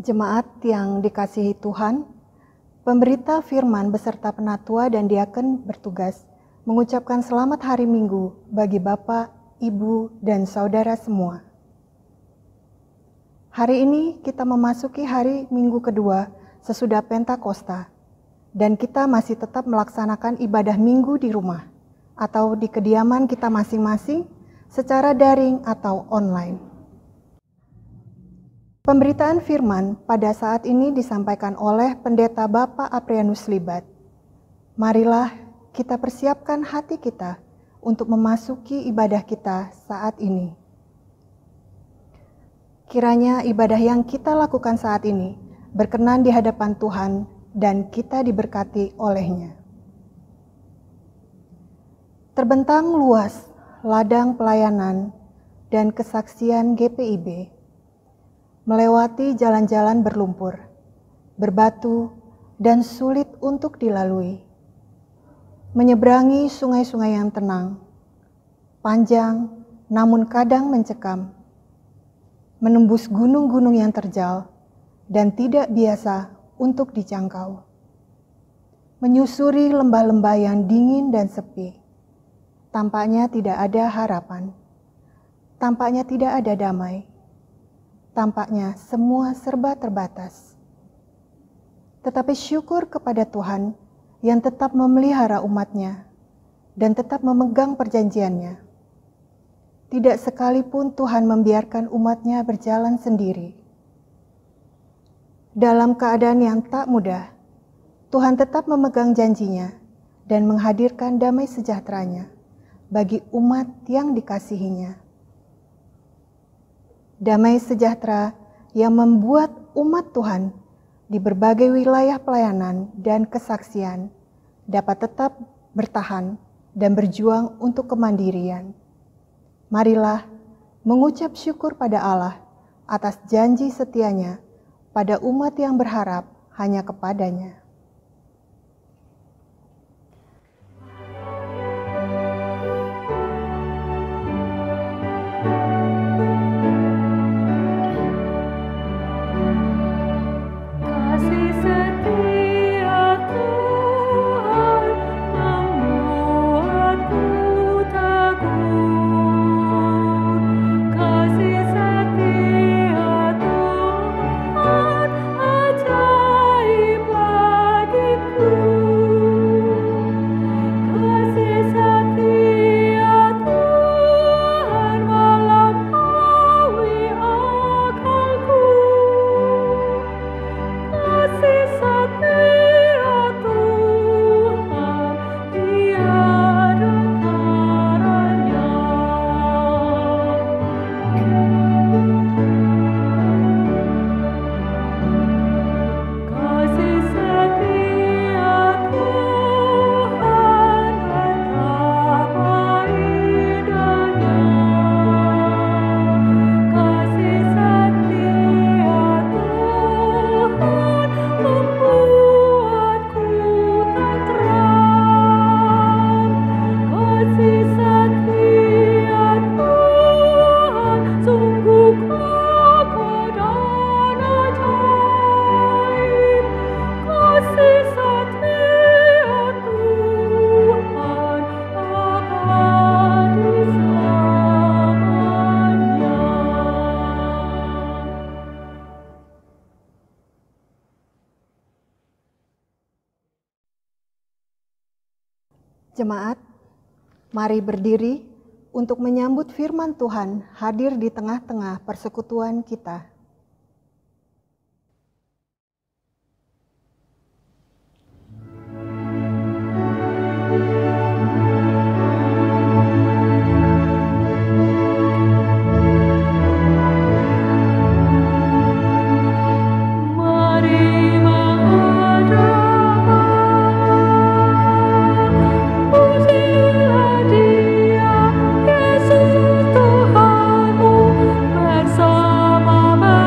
Jemaat yang dikasihi Tuhan, pemberita firman beserta penatua dan diaken bertugas mengucapkan selamat hari Minggu bagi Bapak, Ibu, dan Saudara semua. Hari ini kita memasuki hari Minggu kedua sesudah Pentakosta, dan kita masih tetap melaksanakan ibadah Minggu di rumah atau di kediaman kita masing-masing secara daring atau online. Pemberitaan firman pada saat ini disampaikan oleh Pendeta Bapak Aprianus Libat. Marilah kita persiapkan hati kita untuk memasuki ibadah kita saat ini. Kiranya ibadah yang kita lakukan saat ini berkenan di hadapan Tuhan dan kita diberkati olehnya. Terbentang luas ladang pelayanan dan kesaksian GPIB, melewati jalan-jalan berlumpur, berbatu, dan sulit untuk dilalui. Menyeberangi sungai-sungai yang tenang, panjang namun kadang mencekam. Menembus gunung-gunung yang terjal dan tidak biasa untuk dijangkau. Menyusuri lembah-lembah yang dingin dan sepi. Tampaknya tidak ada harapan. Tampaknya tidak ada damai. Tampaknya semua serba terbatas. Tetapi syukur kepada Tuhan yang tetap memelihara umatnya dan tetap memegang perjanjiannya. Tidak sekalipun Tuhan membiarkan umatnya berjalan sendiri. Dalam keadaan yang tak mudah, Tuhan tetap memegang janjinya dan menghadirkan damai sejahteranya bagi umat yang dikasihinya. Damai sejahtera yang membuat umat Tuhan di berbagai wilayah pelayanan dan kesaksian dapat tetap bertahan dan berjuang untuk kemandirian. Marilah mengucap syukur pada Allah atas janji setianya pada umat yang berharap hanya kepadanya. Jemaat, mari berdiri untuk menyambut firman Tuhan hadir di tengah-tengah persekutuan kita. Bersama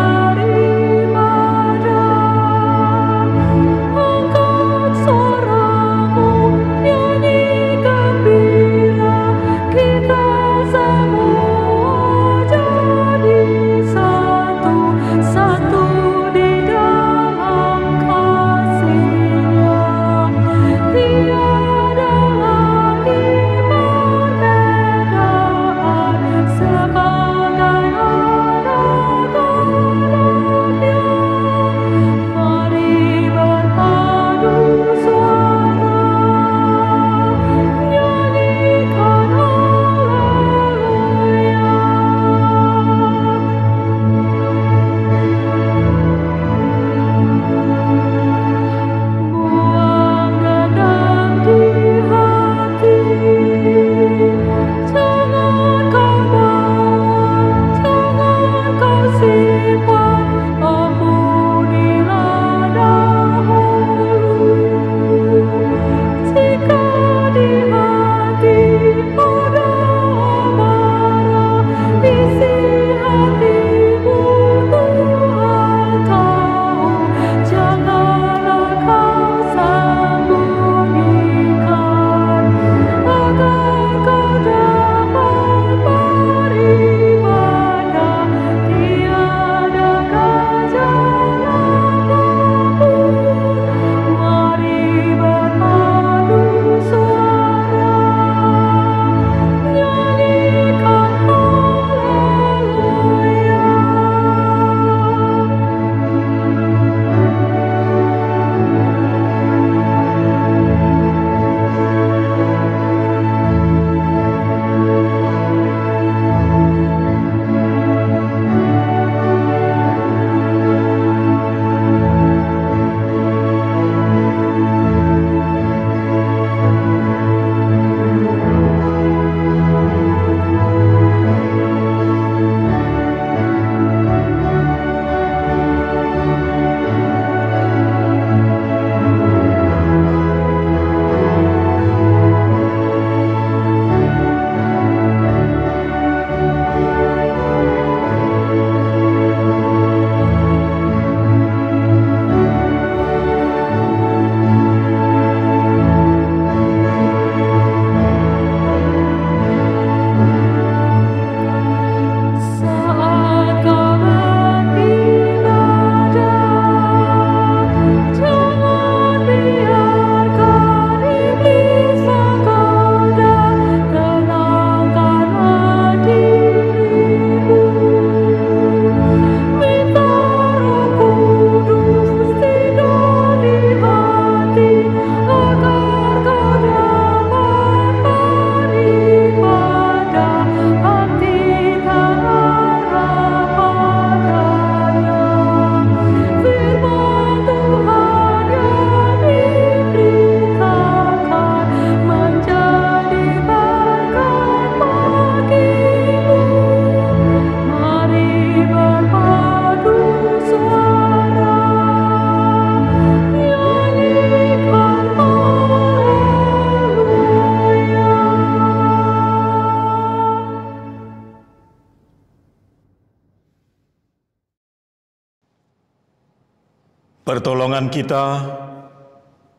kita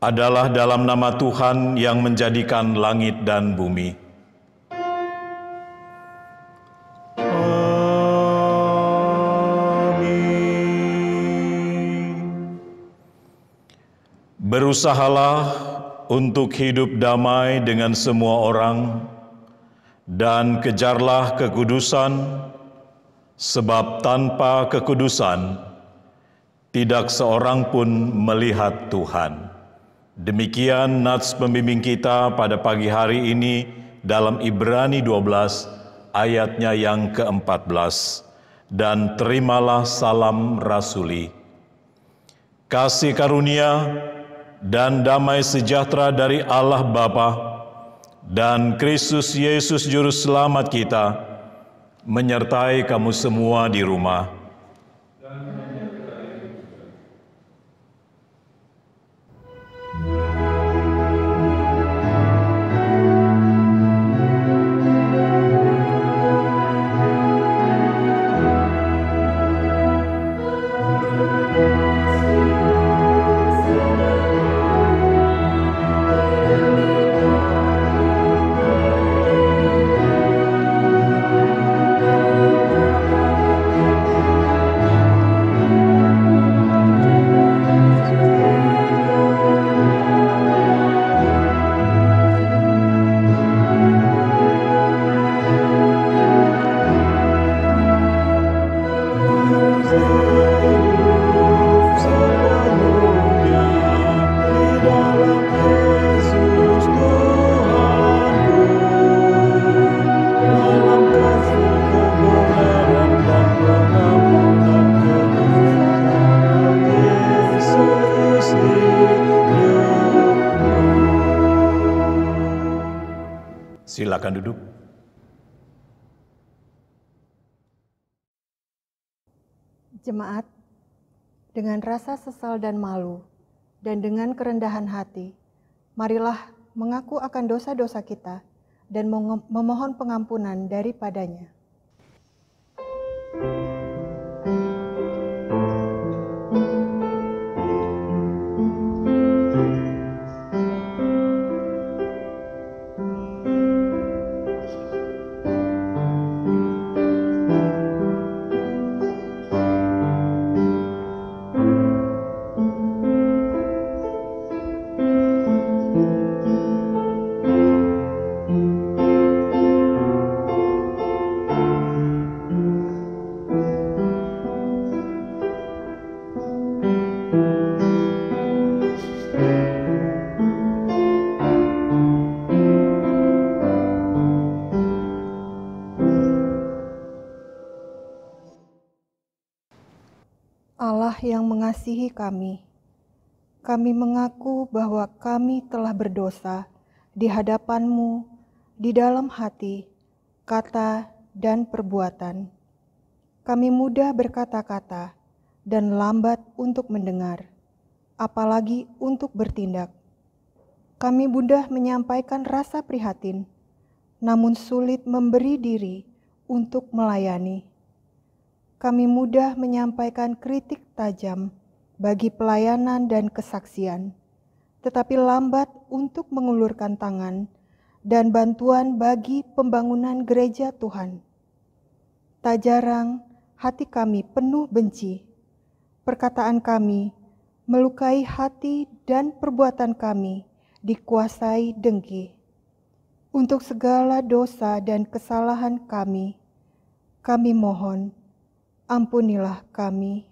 adalah dalam nama Tuhan yang menjadikan langit dan bumi. Amin. Berusahalah untuk hidup damai dengan semua orang dan kejarlah kekudusan, sebab tanpa kekudusan tidak seorang pun melihat Tuhan. Demikian nats pembimbing kita pada pagi hari ini dalam Ibrani 12 ayatnya yang ke-14. Dan terimalah salam rasuli. Kasih karunia dan damai sejahtera dari Allah Bapa dan Kristus Yesus Juru Selamat kita menyertai kamu semua di rumah. Silakan duduk. Jemaat, dengan rasa sesal dan malu, dan dengan kerendahan hati, marilah mengaku akan dosa-dosa kita dan memohon pengampunan daripadanya. Allah yang mengasihi kami mengaku bahwa kami telah berdosa di hadapan-Mu di dalam hati, kata, dan perbuatan. Kami mudah berkata-kata dan lambat untuk mendengar, apalagi untuk bertindak. Kami mudah menyampaikan rasa prihatin, namun sulit memberi diri untuk melayani. Kami mudah menyampaikan kritik tajam bagi pelayanan dan kesaksian, tetapi lambat untuk mengulurkan tangan dan bantuan bagi pembangunan gereja Tuhan. Tak jarang hati kami penuh benci, perkataan kami melukai hati dan perbuatan kami dikuasai dengki. Untuk segala dosa dan kesalahan kami mohon, ampunilah kami.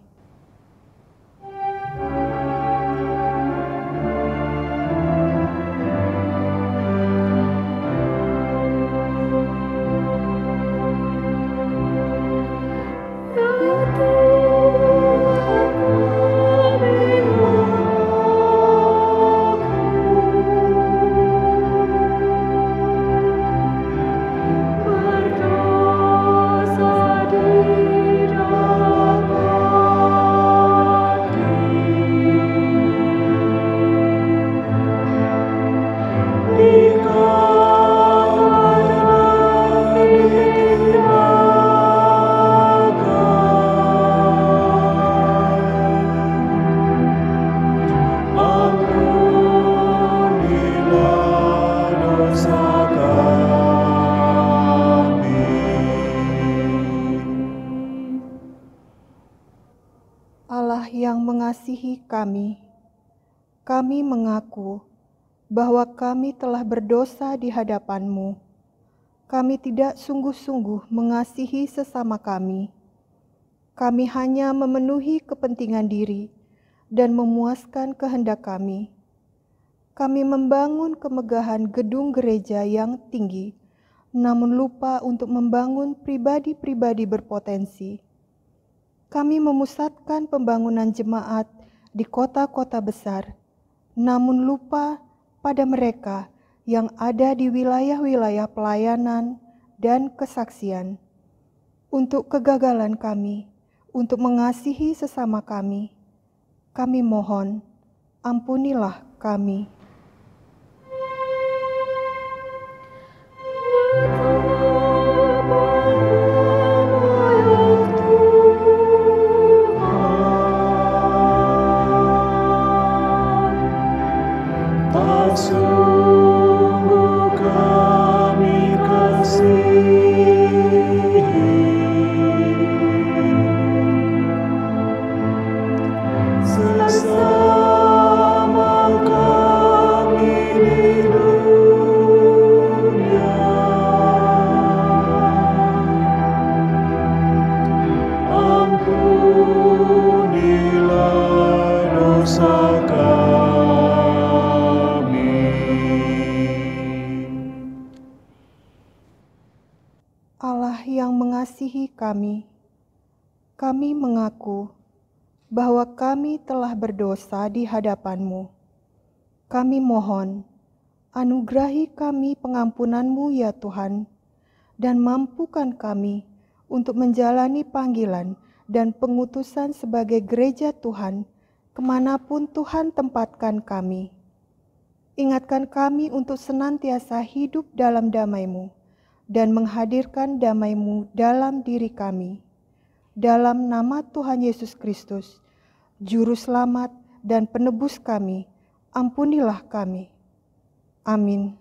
Berdosa di dalam kami. Kami mengaku bahwa kami telah berdosa di hadapan-Mu. Kami tidak sungguh-sungguh mengasihi sesama kami. Kami hanya memenuhi kepentingan diri dan memuaskan kehendak kami. Kami membangun kemegahan gedung gereja yang tinggi, namun lupa untuk membangun pribadi-pribadi berpotensi. Kami memusatkan pembangunan jemaat di kota-kota besar, namun lupa pada mereka yang ada di wilayah-wilayah pelayanan dan kesaksian. Untuk kegagalan kami, untuk mengasihi sesama kami mohon, ampunilah kami. Sungguh kami kasihi, sesama kami di dunia. Ampunilah dosa kami. Allah yang mengasihi kami mengaku bahwa kami telah berdosa di hadapan-Mu. Kami mohon, anugerahi kami pengampunan-Mu ya Tuhan, dan mampukan kami untuk menjalani panggilan dan pengutusan sebagai gereja Tuhan kemanapun Tuhan tempatkan kami. Ingatkan kami untuk senantiasa hidup dalam damai-Mu dan menghadirkan damai-Mu dalam diri kami. Dalam nama Tuhan Yesus Kristus, Juru Selamat dan Penebus kami, ampunilah kami. Amin.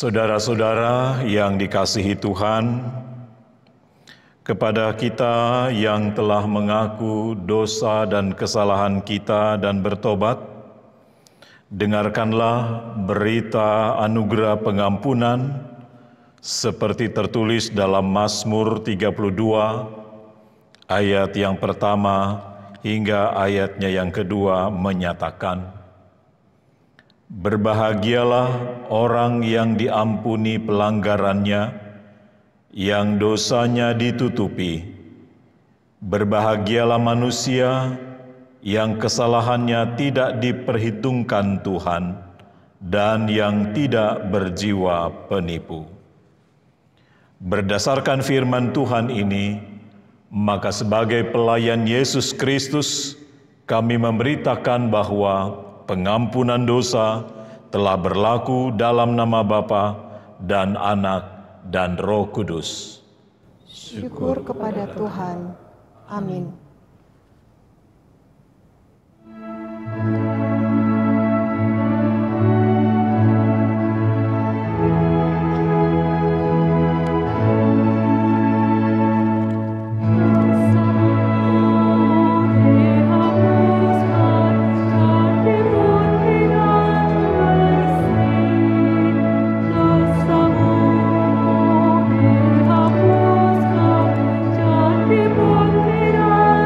Saudara-saudara yang dikasihi Tuhan, kepada kita yang telah mengaku dosa dan kesalahan kita dan bertobat, dengarkanlah berita anugerah pengampunan seperti tertulis dalam Mazmur 32 ayat yang pertama hingga ayatnya yang kedua menyatakan, berbahagialah orang yang diampuni pelanggarannya, yang dosanya ditutupi. Berbahagialah manusia yang kesalahannya tidak diperhitungkan Tuhan dan yang tidak berjiwa penipu. Berdasarkan firman Tuhan ini, maka sebagai pelayan Yesus Kristus, kami memberitakan bahwa pengampunan dosa telah berlaku dalam nama Bapa dan Anak dan Roh Kudus. Syukur kepada Tuhan. Amin. Dihapuskan, jangan dibuktikan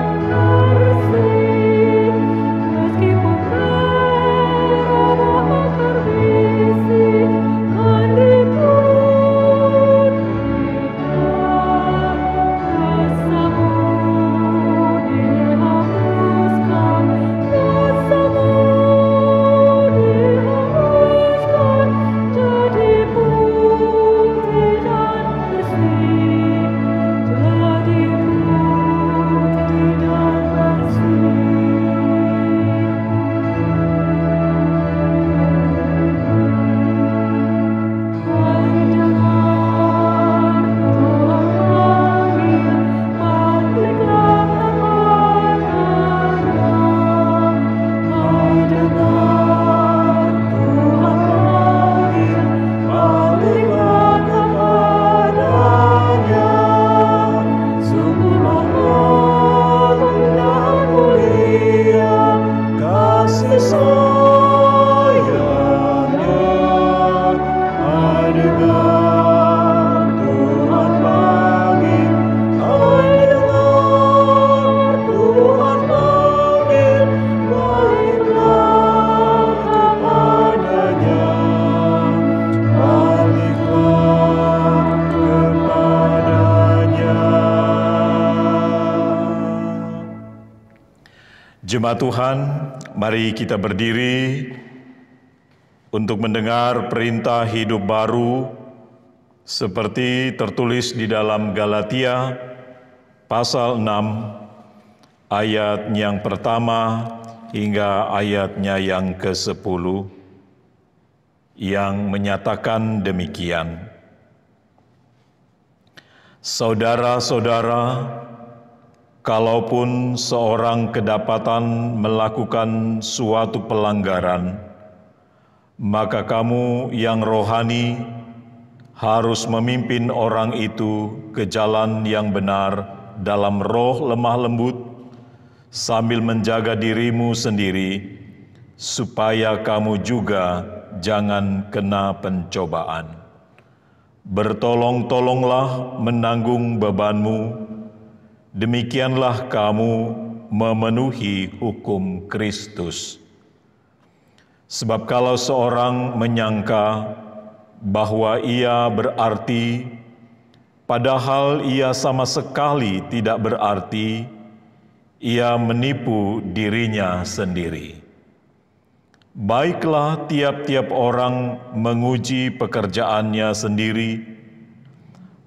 Jemaat Tuhan, mari kita berdiri untuk mendengar perintah hidup baru seperti tertulis di dalam Galatia pasal 6 ayat yang pertama hingga ayatnya yang ke-10 yang menyatakan demikian. Saudara-saudara, kalaupun seorang kedapatan melakukan suatu pelanggaran, maka kamu yang rohani harus memimpin orang itu ke jalan yang benar dalam roh lemah lembut, sambil menjaga dirimu sendiri, supaya kamu juga jangan kena pencobaan. Bertolong-tolonglah menanggung bebanmu, demikianlah kamu memenuhi hukum Kristus. Sebab kalau seorang menyangka bahwa ia berarti, padahal ia sama sekali tidak berarti, ia menipu dirinya sendiri. Baiklah tiap-tiap orang menguji pekerjaannya sendiri,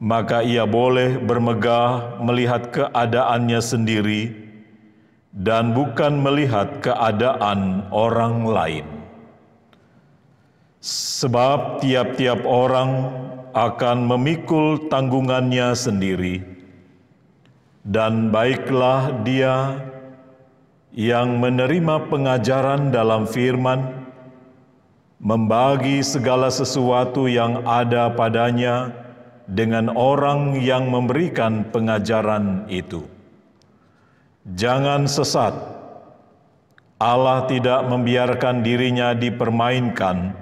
maka ia boleh bermegah melihat keadaannya sendiri dan bukan melihat keadaan orang lain. Sebab tiap-tiap orang akan memikul tanggungannya sendiri, dan baiklah dia yang menerima pengajaran dalam firman, membagi segala sesuatu yang ada padanya dengan orang yang memberikan pengajaran itu. Jangan sesat, Allah tidak membiarkan dirinya dipermainkan,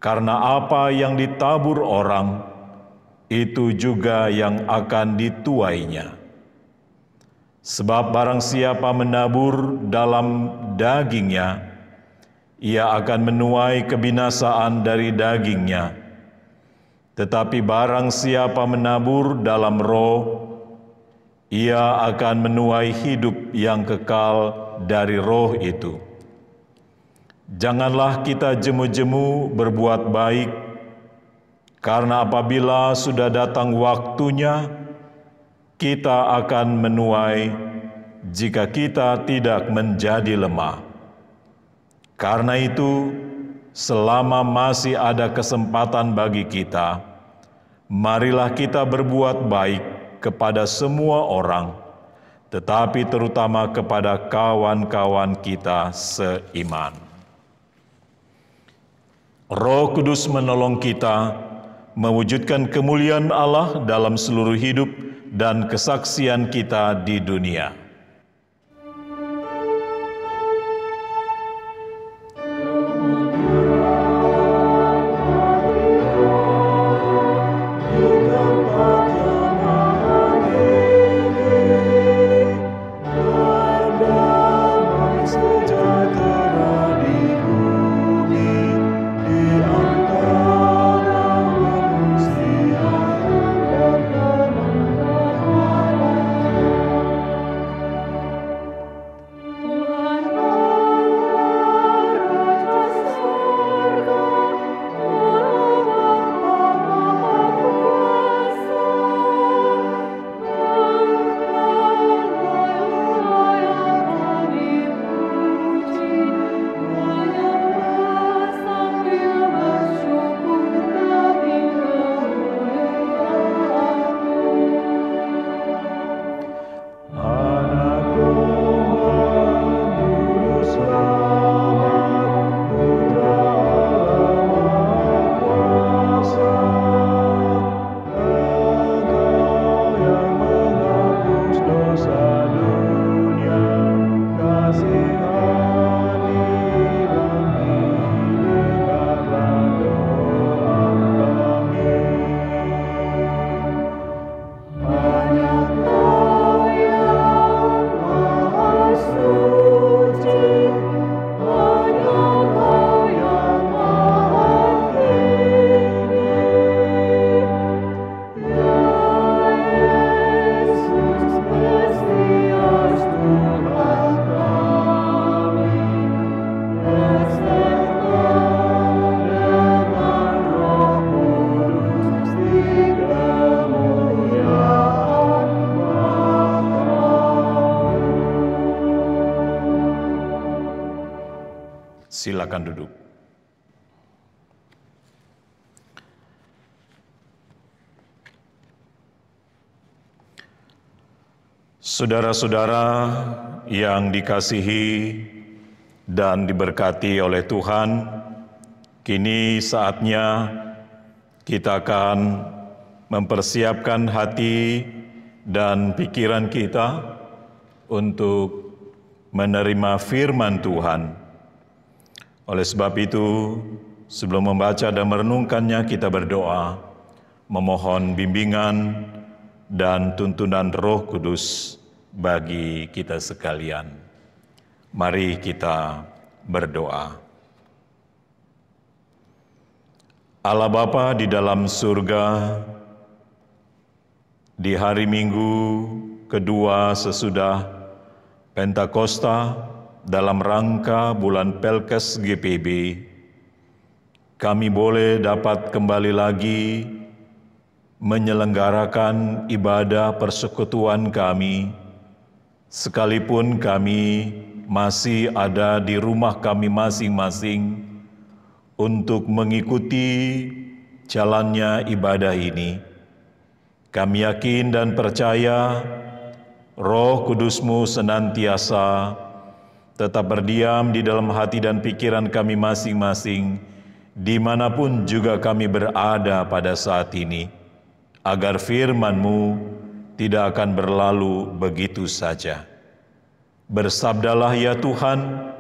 karena apa yang ditabur orang, itu juga yang akan dituainya. Sebab barang siapa menabur dalam dagingnya, ia akan menuai kebinasaan dari dagingnya. Tetapi barang siapa menabur dalam roh, ia akan menuai hidup yang kekal dari roh itu. Janganlah kita jemu-jemu berbuat baik, karena apabila sudah datang waktunya, kita akan menuai jika kita tidak menjadi lemah. Karena itu, selama masih ada kesempatan bagi kita, marilah kita berbuat baik kepada semua orang, tetapi terutama kepada kawan-kawan kita seiman. Roh Kudus menolong kita mewujudkan kemuliaan Allah dalam seluruh hidup dan kesaksian kita di dunia. Silakan duduk. Saudara-saudara yang dikasihi dan diberkati oleh Tuhan, kini saatnya kita akan mempersiapkan hati dan pikiran kita untuk menerima firman Tuhan. Oleh sebab itu, sebelum membaca dan merenungkannya, kita berdoa, memohon bimbingan dan tuntunan Roh Kudus bagi kita sekalian. Mari kita berdoa. Allah Bapa di dalam surga, di hari Minggu kedua sesudah Pentakosta dalam rangka bulan Pelkes GPB, kami boleh dapat kembali lagi menyelenggarakan ibadah persekutuan kami, sekalipun kami masih ada di rumah kami masing-masing untuk mengikuti jalannya ibadah ini. Kami yakin dan percaya Roh Kudus-Mu senantiasa tetap berdiam di dalam hati dan pikiran kami masing-masing, dimanapun juga kami berada pada saat ini, agar firman-Mu tidak akan berlalu begitu saja. Bersabdalah ya Tuhan,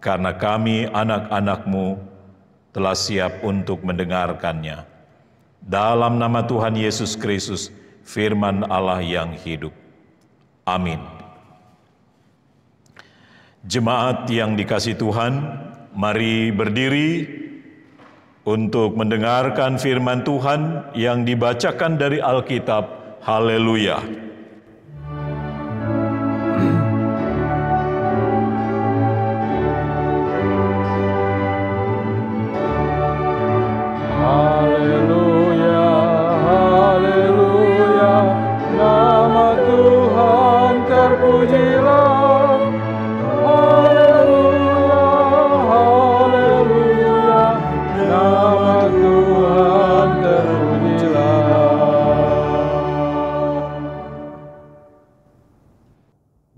karena kami anak-anak-Mu telah siap untuk mendengarkannya. Dalam nama Tuhan Yesus Kristus, firman Allah yang hidup. Amin. Jemaat yang dikasihi Tuhan, mari berdiri untuk mendengarkan firman Tuhan yang dibacakan dari Alkitab. Haleluya. Haleluya, haleluya, nama Tuhan terpujilah. Haleluya, haleluya, nama Tuhan terpujilah.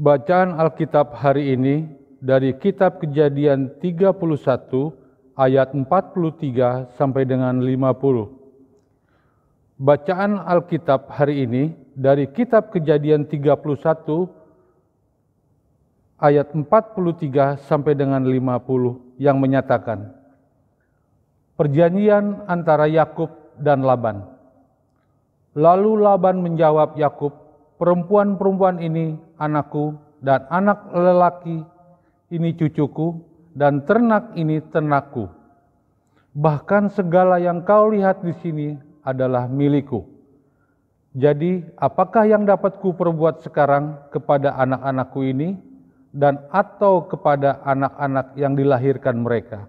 Bacaan Alkitab hari ini dari Kitab Kejadian 31 ayat 43 sampai dengan 50. Bacaan Alkitab hari ini dari Kitab Kejadian 31 ayat 43 sampai dengan 50 yang menyatakan perjanjian antara Yakub dan Laban. Lalu Laban menjawab Yakub, perempuan-perempuan ini anakku dan anak lelaki ini cucuku dan ternak ini ternakku. Bahkan segala yang kau lihat di sini adalah milikku. Jadi, apakah yang dapat ku perbuat sekarang kepada anak-anakku ini dan atau kepada anak-anak yang dilahirkan mereka?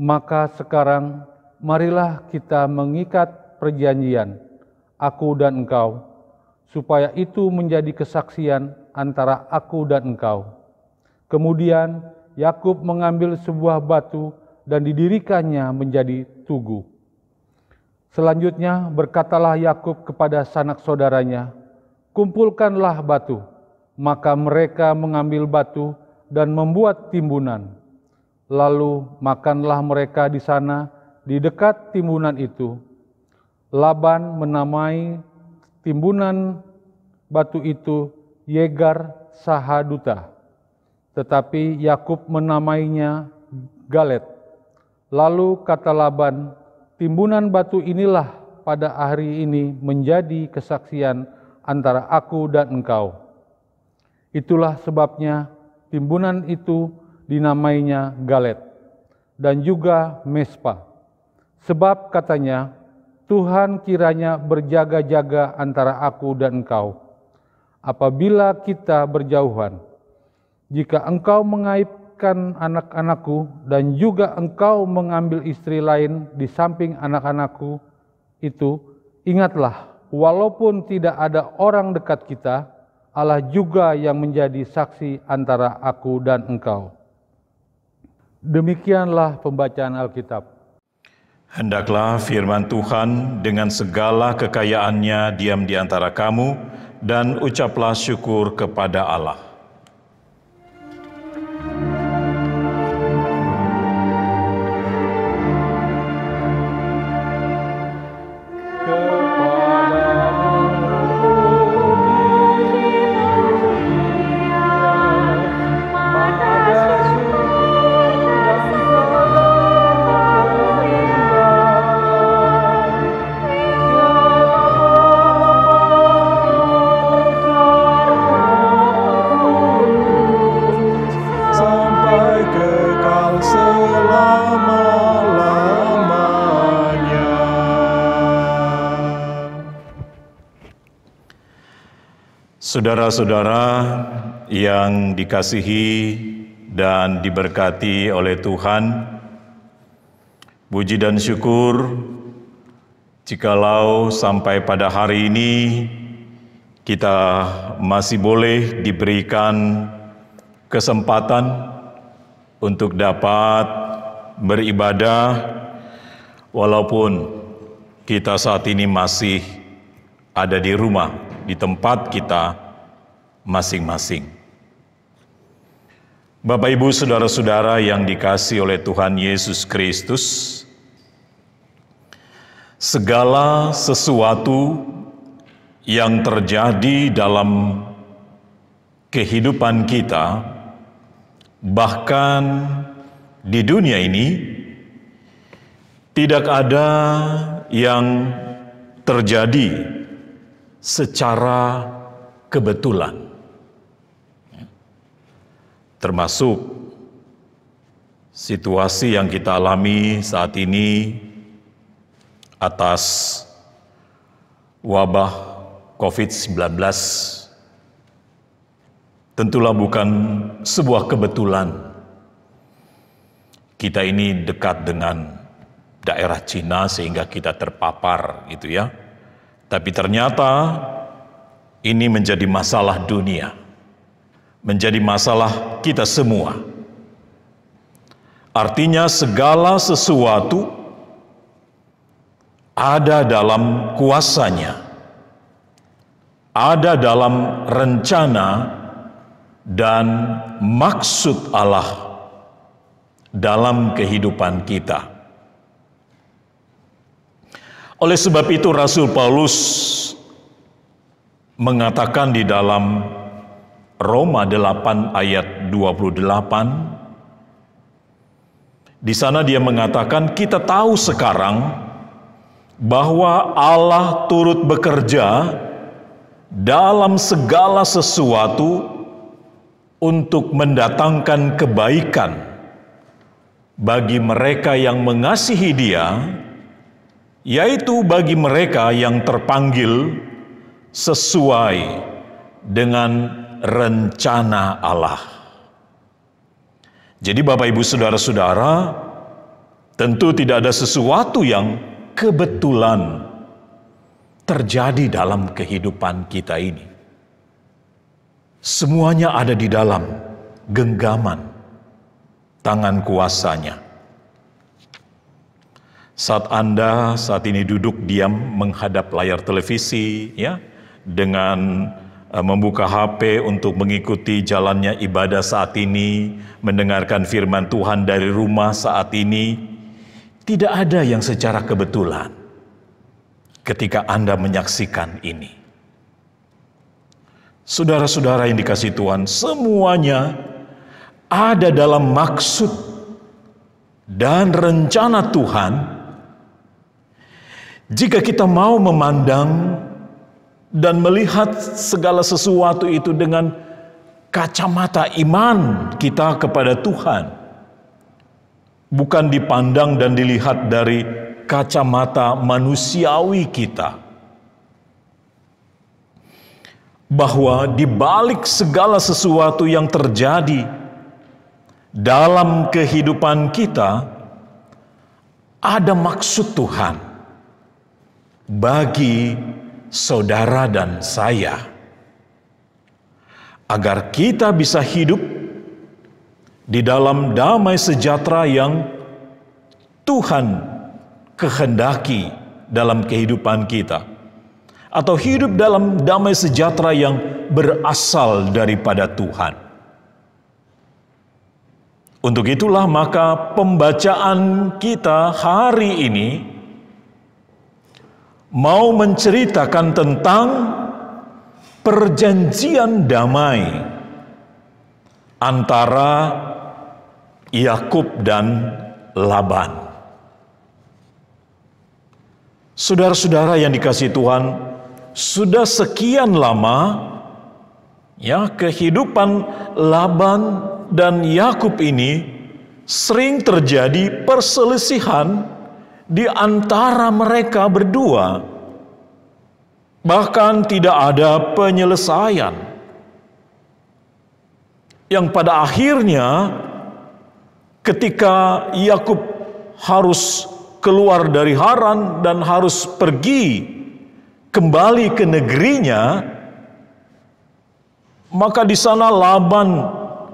Maka sekarang marilah kita mengikat perjanjian, aku dan engkau, supaya itu menjadi kesaksian antara aku dan engkau. Kemudian Yakub mengambil sebuah batu dan didirikannya menjadi tugu. Selanjutnya berkatalah Yakub kepada sanak saudaranya, kumpulkanlah batu. Maka mereka mengambil batu dan membuat timbunan. Lalu makanlah mereka di sana di dekat timbunan itu. Laban menamai timbunan batu itu Yegar Sahaduta. Tetapi Yakub menamainya Galet. Lalu kata Laban, timbunan batu inilah pada hari ini menjadi kesaksian antara aku dan engkau. Itulah sebabnya timbunan itu dinamainya Galet dan juga Mespa. Sebab katanya, Tuhan kiranya berjaga-jaga antara aku dan engkau. Apabila kita berjauhan, jika engkau mengaibkan anak-anakku dan juga engkau mengambil istri lain di samping anak-anakku itu, ingatlah, walaupun tidak ada orang dekat kita, Allah juga yang menjadi saksi antara aku dan engkau. Demikianlah pembacaan Alkitab. Hendaklah firman Tuhan dengan segala kekayaannya diam di antara kamu, dan ucaplah syukur kepada Allah. Saudara-saudara yang dikasihi dan diberkati oleh Tuhan, puji dan syukur jikalau sampai pada hari ini kita masih boleh diberikan kesempatan untuk dapat beribadah walaupun kita saat ini masih ada di rumah, di tempat kita masing-masing. Bapak, Ibu, saudara-saudara yang dikasihi oleh Tuhan Yesus Kristus, segala sesuatu yang terjadi dalam kehidupan kita, bahkan di dunia ini, tidak ada yang terjadi secara kebetulan. Termasuk situasi yang kita alami saat ini atas wabah COVID-19 tentulah bukan sebuah kebetulan. Kita ini dekat dengan daerah Cina sehingga kita terpapar gitu ya. Tapi ternyata ini menjadi masalah dunia, menjadi masalah kita semua. Artinya segala sesuatu ada dalam kuasanya, ada dalam rencana dan maksud Allah dalam kehidupan kita. Oleh sebab itu Rasul Paulus mengatakan di dalam Roma 8 ayat 28, di sana dia mengatakan, kita tahu sekarang bahwa Allah turut bekerja dalam segala sesuatu untuk mendatangkan kebaikan bagi mereka yang mengasihi Dia, yaitu bagi mereka yang terpanggil sesuai dengan rencana Allah. Jadi Bapak, Ibu, saudara-saudara, tentu tidak ada sesuatu yang kebetulan terjadi dalam kehidupan kita ini. Semuanya ada di dalam genggaman tangan kuasanya. Saat Anda saat ini duduk diam menghadap layar televisi, ya, dengan membuka HP untuk mengikuti jalannya ibadah saat ini, mendengarkan firman Tuhan dari rumah saat ini, tidak ada yang secara kebetulan ketika Anda menyaksikan ini. Saudara-saudara yang dikasihi Tuhan, semuanya ada dalam maksud dan rencana Tuhan. Jika kita mau memandang dan melihat segala sesuatu itu dengan kacamata iman kita kepada Tuhan, bukan dipandang dan dilihat dari kacamata manusiawi kita, bahwa di balik segala sesuatu yang terjadi dalam kehidupan kita ada maksud Tuhan bagi saudara dan saya, agar kita bisa hidup di dalam damai sejahtera yang Tuhan kehendaki dalam kehidupan kita, atau hidup dalam damai sejahtera yang berasal daripada Tuhan. Untuk itulah maka pembacaan kita hari ini mau menceritakan tentang perjanjian damai antara Yakub dan Laban. Saudara-saudara yang dikasihi Tuhan, sudah sekian lama ya kehidupan Laban dan Yakub ini sering terjadi perselisihan di antara mereka berdua. Bahkan tidak ada penyelesaian. Yang pada akhirnya ketika Yakub harus keluar dari Haran dan harus pergi kembali ke negerinya, maka di sana Laban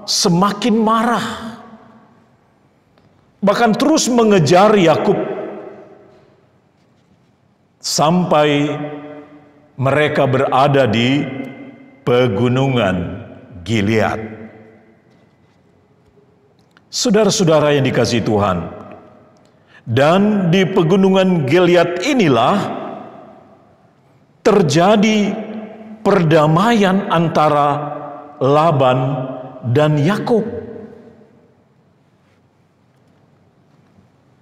semakin marah, bahkan terus mengejar Yakub sampai mereka berada di pegunungan Gilead. Saudara-saudara yang dikasihi Tuhan, dan di pegunungan Gilead inilah terjadi perdamaian antara Laban dan Yakub.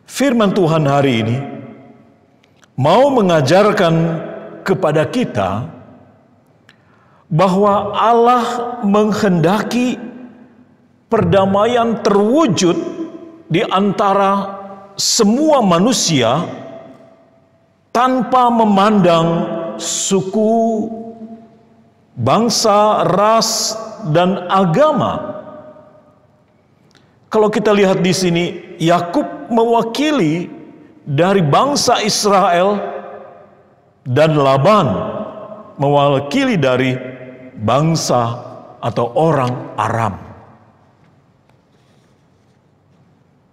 Firman Tuhan hari ini mau mengajarkan kepada kita bahwa Allah menghendaki perdamaian terwujud di antara semua manusia tanpa memandang suku, bangsa, ras, dan agama. Kalau kita lihat di sini, Yakub mewakili dari bangsa Israel dan Laban mewakili dari bangsa atau orang Aram.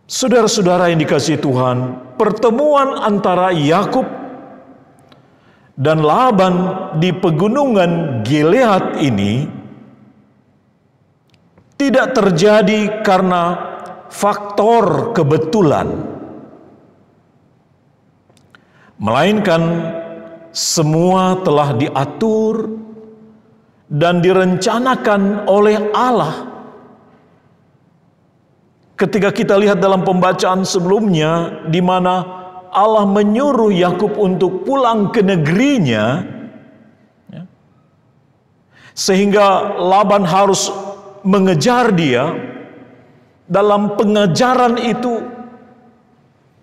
Saudara-saudara yang dikasihi Tuhan, pertemuan antara Yakub dan Laban di pegunungan Gilead ini tidak terjadi karena faktor kebetulan, melainkan semua telah diatur dan direncanakan oleh Allah. Ketika kita lihat dalam pembacaan sebelumnya, di mana Allah menyuruh Yakub untuk pulang ke negerinya, sehingga Laban harus mengejar dia. Dalam pengejaran itu,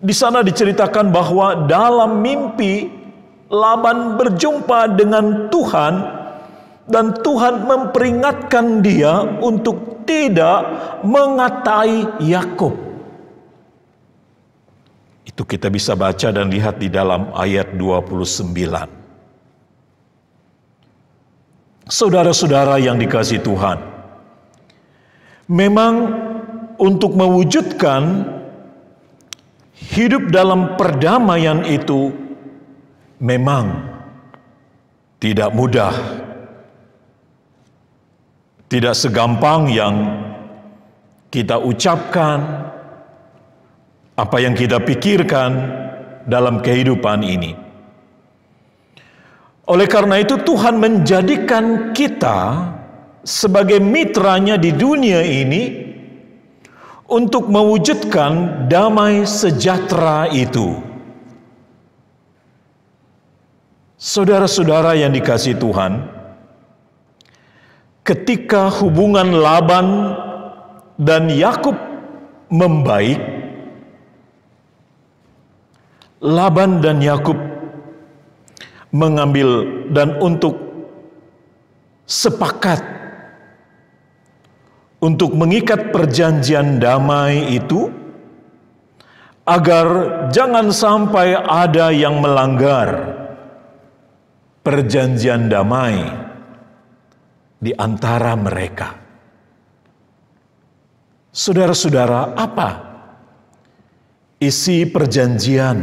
di sana diceritakan bahwa dalam mimpi Laban berjumpa dengan Tuhan, dan Tuhan memperingatkan dia untuk tidak mengatai Yakub. Itu kita bisa baca dan lihat di dalam ayat 29. Saudara-saudara yang dikasihi Tuhan, memang untuk mewujudkan hidup dalam perdamaian itu memang tidak mudah. Tidak segampang yang kita ucapkan, apa yang kita pikirkan dalam kehidupan ini. Oleh karena itu Tuhan menjadikan kita sebagai mitranya di dunia ini untuk mewujudkan damai sejahtera itu. Saudara-saudara yang dikasihi Tuhan, ketika hubungan Laban dan Yakub membaik, Laban dan Yakub mengambil dan untuk sepakat untuk mengikat perjanjian damai itu, agar jangan sampai ada yang melanggar perjanjian damai di antara mereka. Saudara-saudara, apa isi perjanjian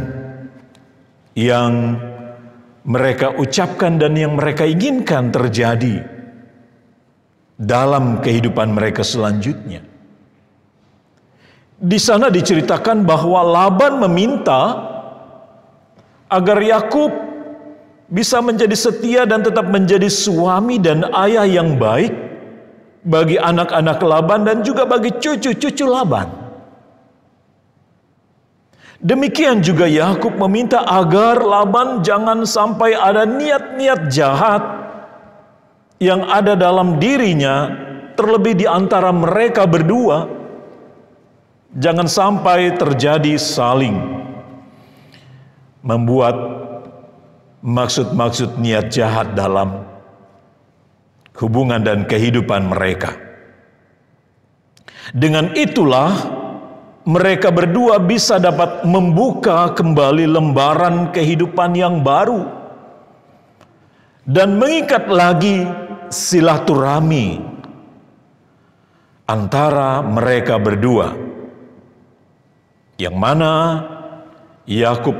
yang mereka ucapkan dan yang mereka inginkan terjadi dalam kehidupan mereka selanjutnya? Di sana diceritakan bahwa Laban meminta agar Yakub bisa menjadi setia dan tetap menjadi suami dan ayah yang baik bagi anak-anak Laban dan juga bagi cucu-cucu Laban. Demikian juga Yakub meminta agar Laban jangan sampai ada niat-niat jahat yang ada dalam dirinya, terlebih di antara mereka berdua. Jangan sampai terjadi saling membuat maksud-maksud niat jahat dalam hubungan dan kehidupan mereka. Dengan itulah mereka berdua bisa dapat membuka kembali lembaran kehidupan yang baru dan mengikat lagi silaturahmi antara mereka berdua, yang mana Yakub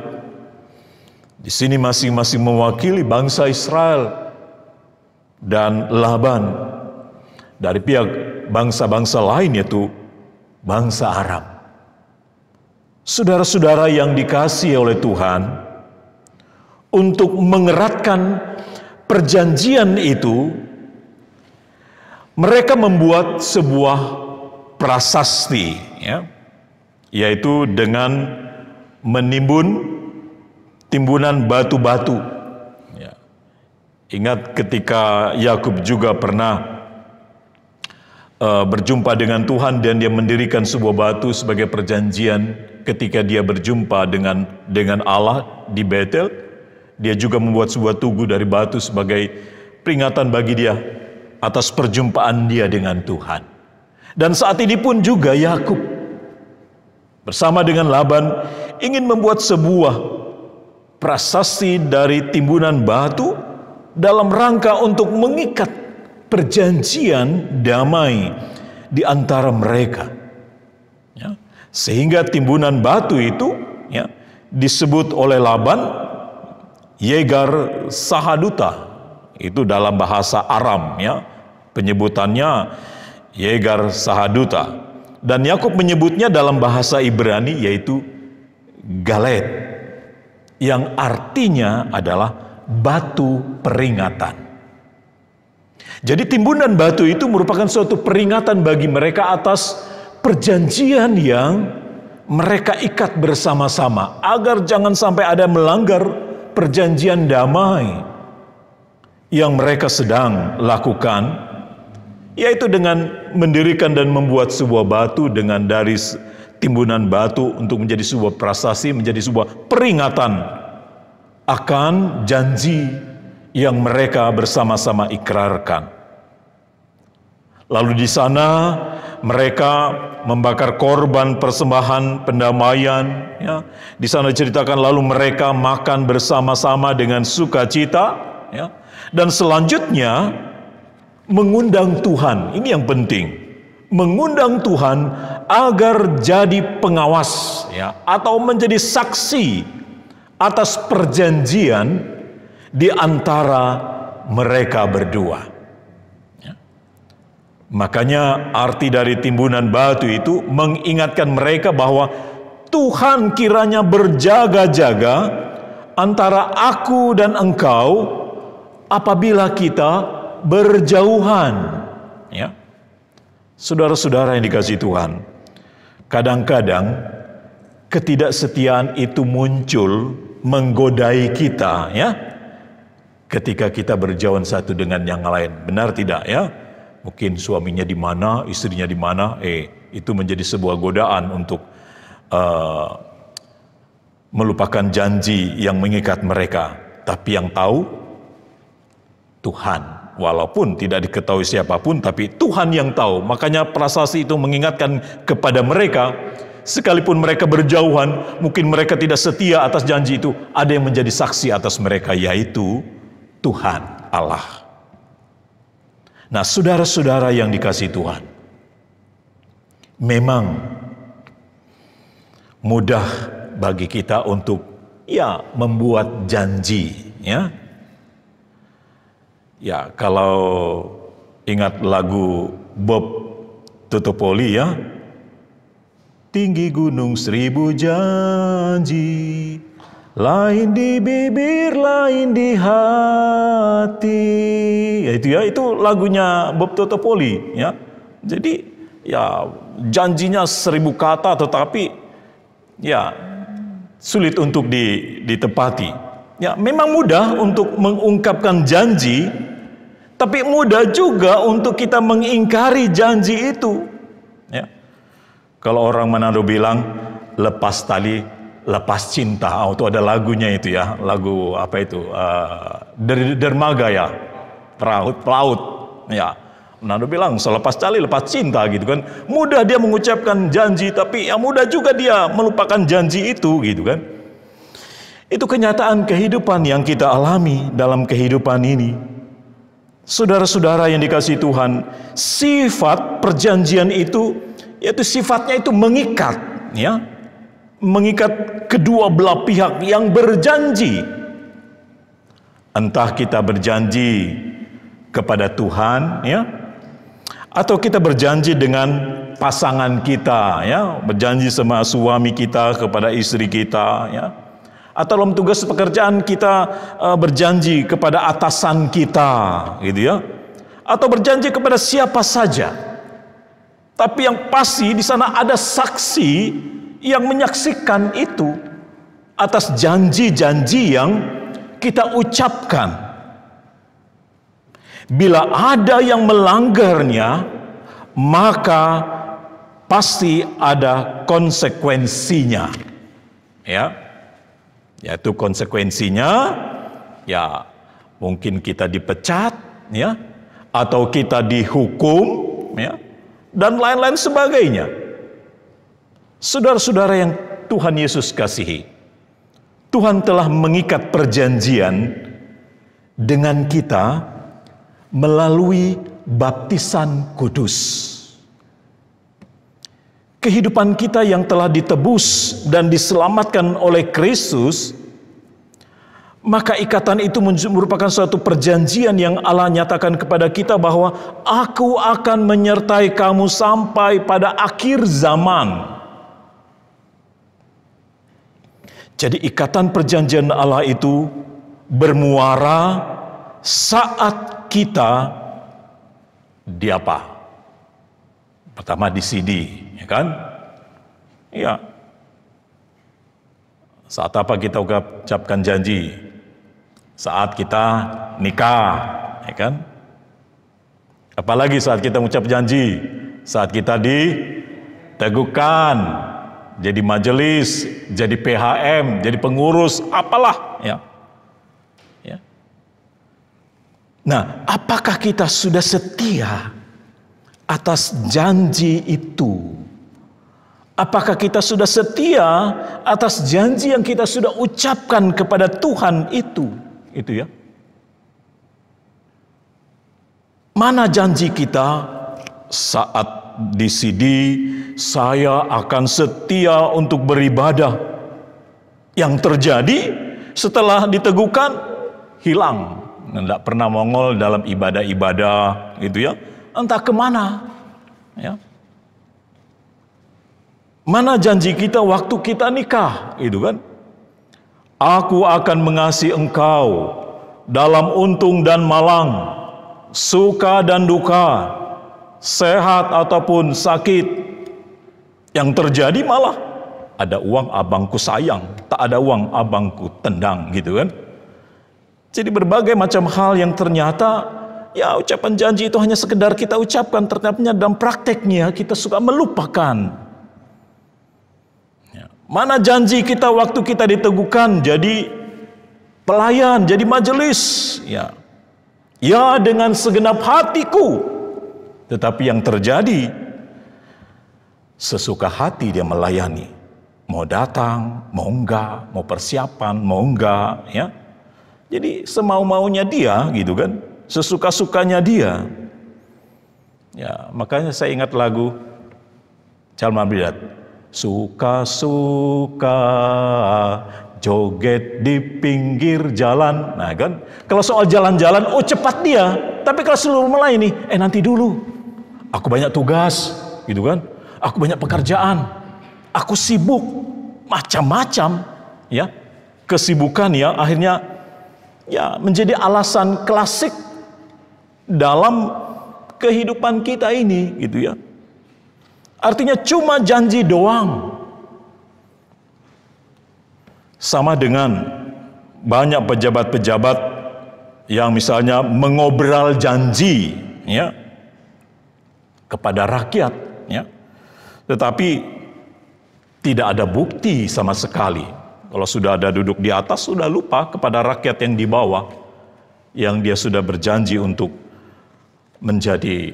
di sini masing-masing mewakili bangsa Israel dan Laban dari pihak bangsa-bangsa lain, yaitu bangsa Aram. Saudara-saudara yang dikasihi oleh Tuhan, untuk mengeratkan perjanjian itu, mereka membuat sebuah prasasti, yaitu dengan menimbun timbunan batu-batu. Ingat ketika Yakub juga pernah berjumpa dengan Tuhan dan dia mendirikan sebuah batu sebagai perjanjian ketika dia berjumpa dengan Allah di Betel. Dia juga membuat sebuah tugu dari batu sebagai peringatan bagi dia atas perjumpaan dia dengan Tuhan. Dan saat ini pun juga Yakub bersama dengan Laban ingin membuat sebuah prasasti dari timbunan batu dalam rangka untuk mengikat perjanjian damai di antara mereka. Sehingga timbunan batu itu disebut oleh Laban Yegar Sahaduta. Itu dalam bahasa Aram, penyebutannya Yegar Sahaduta. Dan Yakub menyebutnya dalam bahasa Ibrani yaitu Galet, yang artinya adalah batu peringatan. Jadi timbunan batu itu merupakan suatu peringatan bagi mereka atas perjanjian yang mereka ikat bersama-sama, agar jangan sampai ada melanggar perjanjian damai yang mereka sedang lakukan, yaitu dengan mendirikan dan membuat sebuah batu dengan dari timbunan batu untuk menjadi sebuah prasasti, menjadi sebuah peringatan akan janji yang mereka bersama-sama ikrarkan. Lalu di sana mereka membakar korban persembahan pendamaian. Di sana diceritakan lalu mereka makan bersama-sama dengan sukacita. Dan selanjutnya mengundang Tuhan, ini yang penting, mengundang Tuhan agar jadi pengawas atau menjadi saksi atas perjanjian di antara mereka berdua. Makanya arti dari timbunan batu itu mengingatkan mereka bahwa Tuhan kiranya berjaga-jaga antara aku dan engkau apabila kita berjauhan. Saudara-saudara yang dikasihi Tuhan, kadang-kadang ketidaksetiaan itu muncul menggodai kita, ketika kita berjauhan satu dengan yang lain. Benar tidak Mungkin suaminya di mana, istrinya di mana, itu menjadi sebuah godaan untuk melupakan janji yang mengikat mereka. Tapi yang tahu Tuhan, walaupun tidak diketahui siapapun, tapi Tuhan yang tahu. Makanya prasasti itu mengingatkan kepada mereka, sekalipun mereka berjauhan, mungkin mereka tidak setia atas janji itu, ada yang menjadi saksi atas mereka, yaitu Tuhan Allah. Nah, saudara-saudara yang dikasihi Tuhan, memang mudah bagi kita untuk membuat janji, ya. Ya, kalau ingat lagu Bob Tutupoli, ya. Tinggi gunung 1000 janji, lain di bibir, lain di hati. Itu lagunya Bob Tutupoli, ya. Jadi janjinya 1000 kata, tetapi sulit untuk ditepati. Ya, memang mudah untuk mengungkapkan janji, tapi mudah juga untuk kita mengingkari janji itu. Ya. Kalau orang Manado bilang lepas tali, lepas cinta. Itu ada lagunya itu, ya. Lagu apa itu? Dari dermaga, ya. Pelaut. Ya. Manado bilang selepas tali lepas cinta gitu kan. Mudah dia mengucapkan janji, tapi mudah juga dia melupakan janji itu gitu kan. Itu kenyataan kehidupan yang kita alami dalam kehidupan ini. Saudara-saudara yang dikasihi Tuhan, sifat perjanjian itu yaitu sifatnya itu mengikat, ya. Mengikat kedua belah pihak yang berjanji. Entah kita berjanji kepada Tuhan, ya, atau kita berjanji dengan pasangan kita, ya, berjanji sama suami kita kepada istri kita, ya, atau dalam tugas pekerjaan kita berjanji kepada atasan kita, gitu, ya, atau berjanji kepada siapa saja. Tapi yang pasti di sana ada saksi yang menyaksikan itu atas janji-janji yang kita ucapkan. Bila ada yang melanggarnya, maka pasti ada konsekuensinya. Ya. Yaitu konsekuensinya mungkin kita dipecat, ya, atau kita dihukum, ya, dan lain-lain sebagainya. Saudara-saudara yang Tuhan Yesus kasihi, Tuhan telah mengikat perjanjian dengan kita melalui baptisan kudus. Kehidupan kita yang telah ditebus dan diselamatkan oleh Kristus, maka ikatan itu merupakan suatu perjanjian yang Allah nyatakan kepada kita bahwa Aku akan menyertai kamu sampai pada akhir zaman. Jadi ikatan perjanjian Allah itu bermuara saat kita pertama di CD, ya kan? Iya. Saat apa kita ucapkan janji? Saat kita nikah, ya kan? Apalagi saat kita mengucap janji, saat kita diteguhkan, jadi majelis, jadi PHM, jadi pengurus, apalah, ya. Ya. Nah, apakah kita sudah setia atas janji itu? Apakah kita sudah setia atas janji yang kita sudah ucapkan kepada Tuhan itu? Itu, ya. Mana janji kita saat di CD, saya akan setia untuk beribadah. Yang terjadi setelah diteguhkan, hilang. Tidak pernah mongol dalam ibadah-ibadah, gitu, ya. Entah kemana, ya. Mana janji kita waktu kita nikah, itu kan? Aku akan mengasihi engkau dalam untung dan malang, suka dan duka, sehat ataupun sakit. Yang terjadi malah ada uang abangku sayang, tak ada uang abangku tendang, gitu kan? Jadi berbagai macam hal yang ternyata ucapan janji itu hanya sekedar kita ucapkan, ternyata dalam prakteknya kita suka melupakan. Mana janji kita waktu kita diteguhkan jadi pelayan, jadi majelis, ya dengan segenap hatiku. Tetapi yang terjadi sesuka hati dia melayani, mau datang, mau enggak, mau persiapan, mau enggak, ya. Jadi semau-maunya dia, gitu kan, sesuka-sukanya dia. Ya, makanya saya ingat lagu Calma lihat. Suka-suka joget di pinggir jalan. Nah kan, kalau soal jalan-jalan, oh cepat dia. Tapi kalau seluruh melayani, nanti dulu. Aku banyak tugas, gitu kan. Aku banyak pekerjaan. Aku sibuk, macam-macam. Ya, kesibukan ya akhirnya ya menjadi alasan klasik dalam kehidupan kita ini, gitu ya. Artinya cuma janji doang. Sama dengan banyak pejabat-pejabat yang misalnya mengobrol janji ya kepada rakyat ya. Tetapi tidak ada bukti sama sekali. Kalau sudah ada duduk di atas, sudah lupa kepada rakyat yang di bawah yang dia sudah berjanji untuk menjadi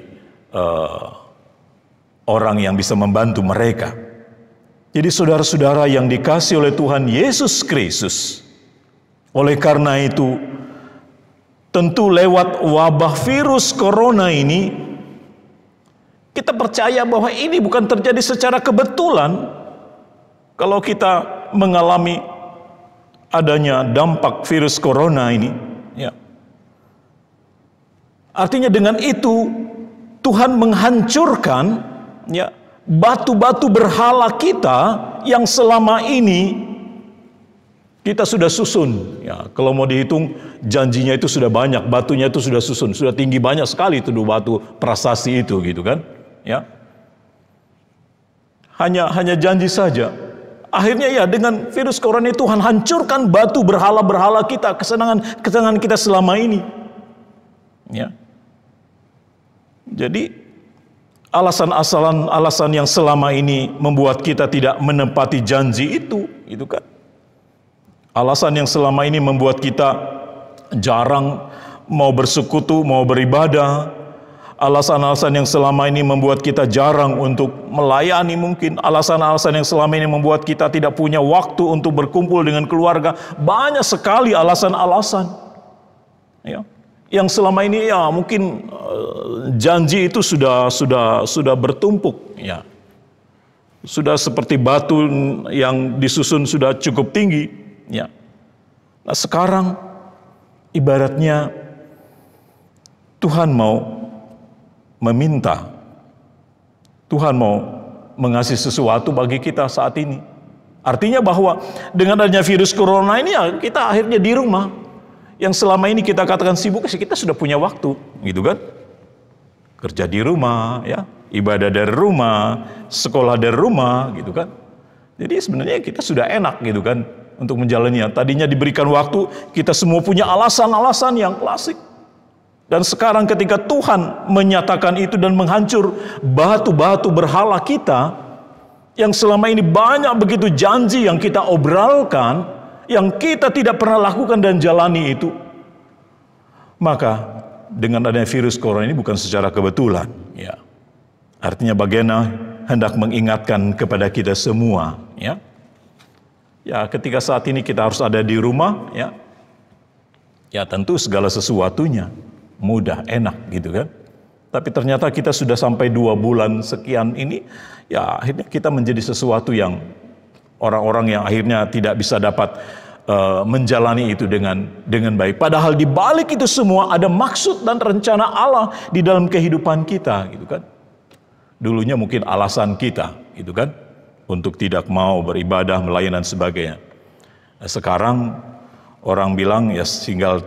orang yang bisa membantu mereka. Jadi saudara-saudara yang dikasihi oleh Tuhan Yesus Kristus, oleh karena itu tentu lewat wabah virus corona ini kita percaya bahwa ini bukan terjadi secara kebetulan. Kalau kita mengalami adanya dampak virus corona ini ya. Artinya dengan itu Tuhan menghancurkan ya batu-batu berhala kita yang selama ini kita sudah susun. Ya, kalau mau dihitung janjinya itu sudah banyak, batunya itu sudah susun, sudah tinggi banyak sekali itu batu prasasti itu, gitu kan? Ya, hanya janji saja. Akhirnya ya dengan virus corona ini Tuhan hancurkan batu berhala-berhala kita, kesenangan kita selama ini. Ya, jadi alasan yang selama ini membuat kita tidak menepati janji itu kan. Alasan yang selama ini membuat kita jarang mau bersekutu, mau beribadah. Alasan-alasan yang selama ini membuat kita jarang untuk melayani mungkin. Alasan-alasan yang selama ini membuat kita tidak punya waktu untuk berkumpul dengan keluarga. Banyak sekali alasan-alasan. Ya. Yang selama ini ya mungkin janji itu sudah bertumpuk ya. Sudah seperti batu yang disusun sudah cukup tinggi ya. Nah, sekarang ibaratnya Tuhan mau meminta, Tuhan mau mengasih sesuatu bagi kita saat ini. Artinya bahwa dengan adanya virus corona ini ya kita akhirnya di rumah. Yang selama ini kita katakan sibuk, kita sudah punya waktu, gitu kan? Kerja di rumah, ya, ibadah dari rumah, sekolah dari rumah, gitu kan? Jadi sebenarnya kita sudah enak, gitu kan, untuk menjalaninya. Tadinya diberikan waktu, kita semua punya alasan-alasan yang klasik. Dan sekarang ketika Tuhan menyatakan itu dan menghancur batu-batu berhala kita, yang selama ini banyak begitu janji yang kita obrolkan, yang kita tidak pernah lakukan dan jalani itu, maka dengan adanya virus corona ini bukan secara kebetulan ya. Artinya bagaimana hendak mengingatkan kepada kita semua ya. Ya, ketika saat ini kita harus ada di rumah ya. Ya tentu segala sesuatunya mudah, enak gitu kan. Tapi ternyata kita sudah sampai 2 bulan sekian ini ya, akhirnya kita menjadi sesuatu yang orang-orang yang akhirnya tidak bisa dapat menjalani itu dengan baik. Padahal di balik itu semua ada maksud dan rencana Allah di dalam kehidupan kita, gitu kan? Dulunya mungkin alasan kita, gitu kan, untuk tidak mau beribadah, melayani dan sebagainya. Nah, sekarang orang bilang ya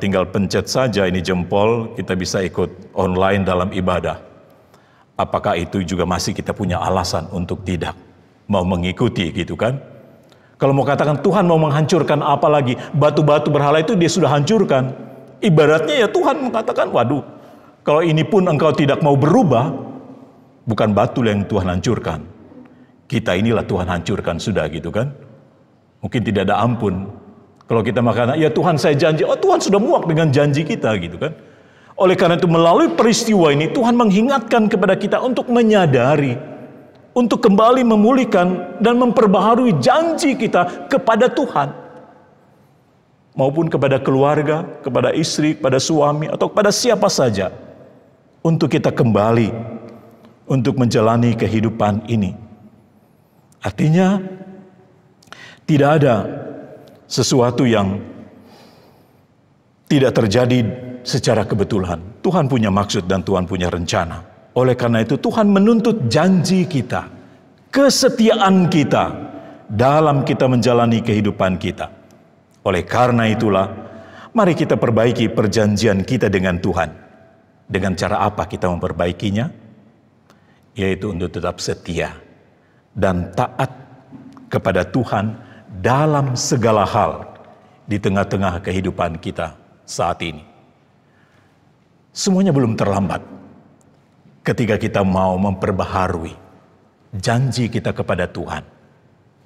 tinggal pencet saja ini jempol, kita bisa ikut online dalam ibadah. Apakah itu juga masih kita punya alasan untuk tidak mau mengikuti, gitu kan? Kalau mau katakan Tuhan mau menghancurkan apa lagi? Batu-batu berhala itu dia sudah hancurkan. Ibaratnya ya Tuhan mengatakan, waduh, kalau ini pun engkau tidak mau berubah, bukan batu yang Tuhan hancurkan. Kita inilah Tuhan hancurkan sudah, gitu kan. Mungkin tidak ada ampun. Kalau kita mengatakan, ya Tuhan saya janji, oh Tuhan sudah muak dengan janji kita, gitu kan. Oleh karena itu melalui peristiwa ini Tuhan mengingatkan kepada kita untuk menyadari, untuk kembali memulihkan dan memperbaharui janji kita kepada Tuhan. Maupun kepada keluarga, kepada istri, kepada suami, atau kepada siapa saja. Untuk kita kembali, untuk menjalani kehidupan ini. Artinya tidak ada sesuatu yang tidak terjadi secara kebetulan. Tuhan punya maksud dan Tuhan punya rencana. Oleh karena itu Tuhan menuntut janji kita, kesetiaan kita dalam kita menjalani kehidupan kita. Oleh karena itulah, mari kita perbaiki perjanjian kita dengan Tuhan. Dengan cara apa kita memperbaikinya? Yaitu untuk tetap setia dan taat kepada Tuhan dalam segala hal di tengah-tengah kehidupan kita saat ini. Semuanya belum terlambat ketika kita mau memperbaharui janji kita kepada Tuhan.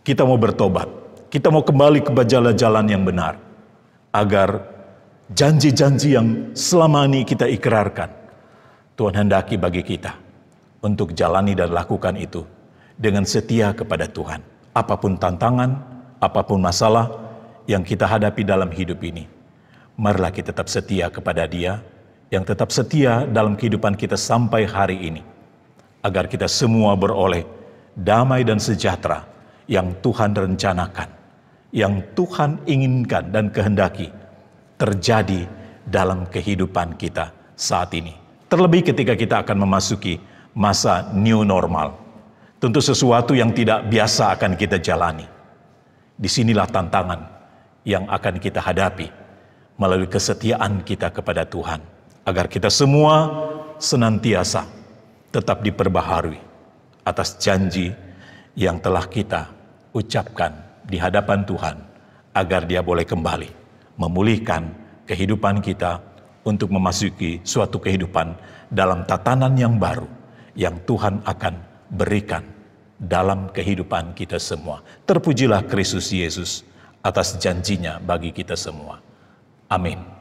Kita mau bertobat, kita mau kembali ke jalan-jalan yang benar, agar janji-janji yang selama ini kita ikrarkan, Tuhan hendaki bagi kita untuk jalani dan lakukan itu dengan setia kepada Tuhan. Apapun tantangan, apapun masalah yang kita hadapi dalam hidup ini, marilah kita tetap setia kepada Dia, yang tetap setia dalam kehidupan kita sampai hari ini, agar kita semua beroleh damai dan sejahtera yang Tuhan rencanakan, yang Tuhan inginkan dan kehendaki terjadi dalam kehidupan kita saat ini. Terlebih ketika kita akan memasuki masa new normal. Tentu sesuatu yang tidak biasa akan kita jalani. Disinilah tantangan yang akan kita hadapi melalui kesetiaan kita kepada Tuhan, agar kita semua senantiasa tetap diperbaharui atas janji yang telah kita ucapkan di hadapan Tuhan, agar Dia boleh kembali memulihkan kehidupan kita untuk memasuki suatu kehidupan dalam tatanan yang baru yang Tuhan akan berikan dalam kehidupan kita semua. Terpujilah Kristus Yesus atas janjinya bagi kita semua. Amin.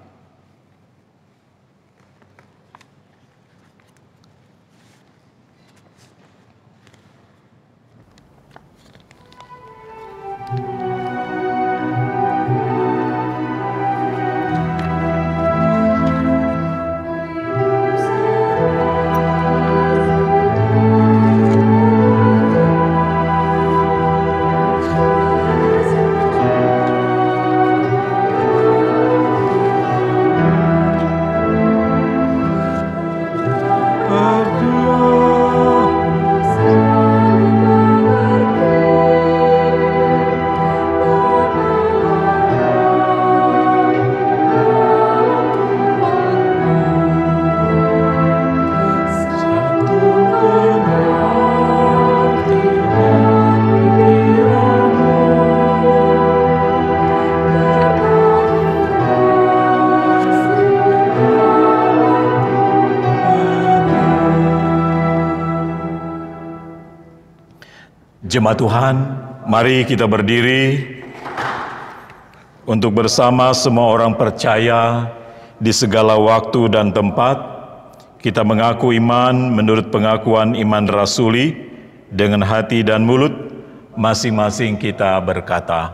Jemaat Tuhan, mari kita berdiri untuk bersama semua orang percaya di segala waktu dan tempat. Kita mengaku iman menurut pengakuan iman rasuli dengan hati dan mulut. Masing-masing kita berkata,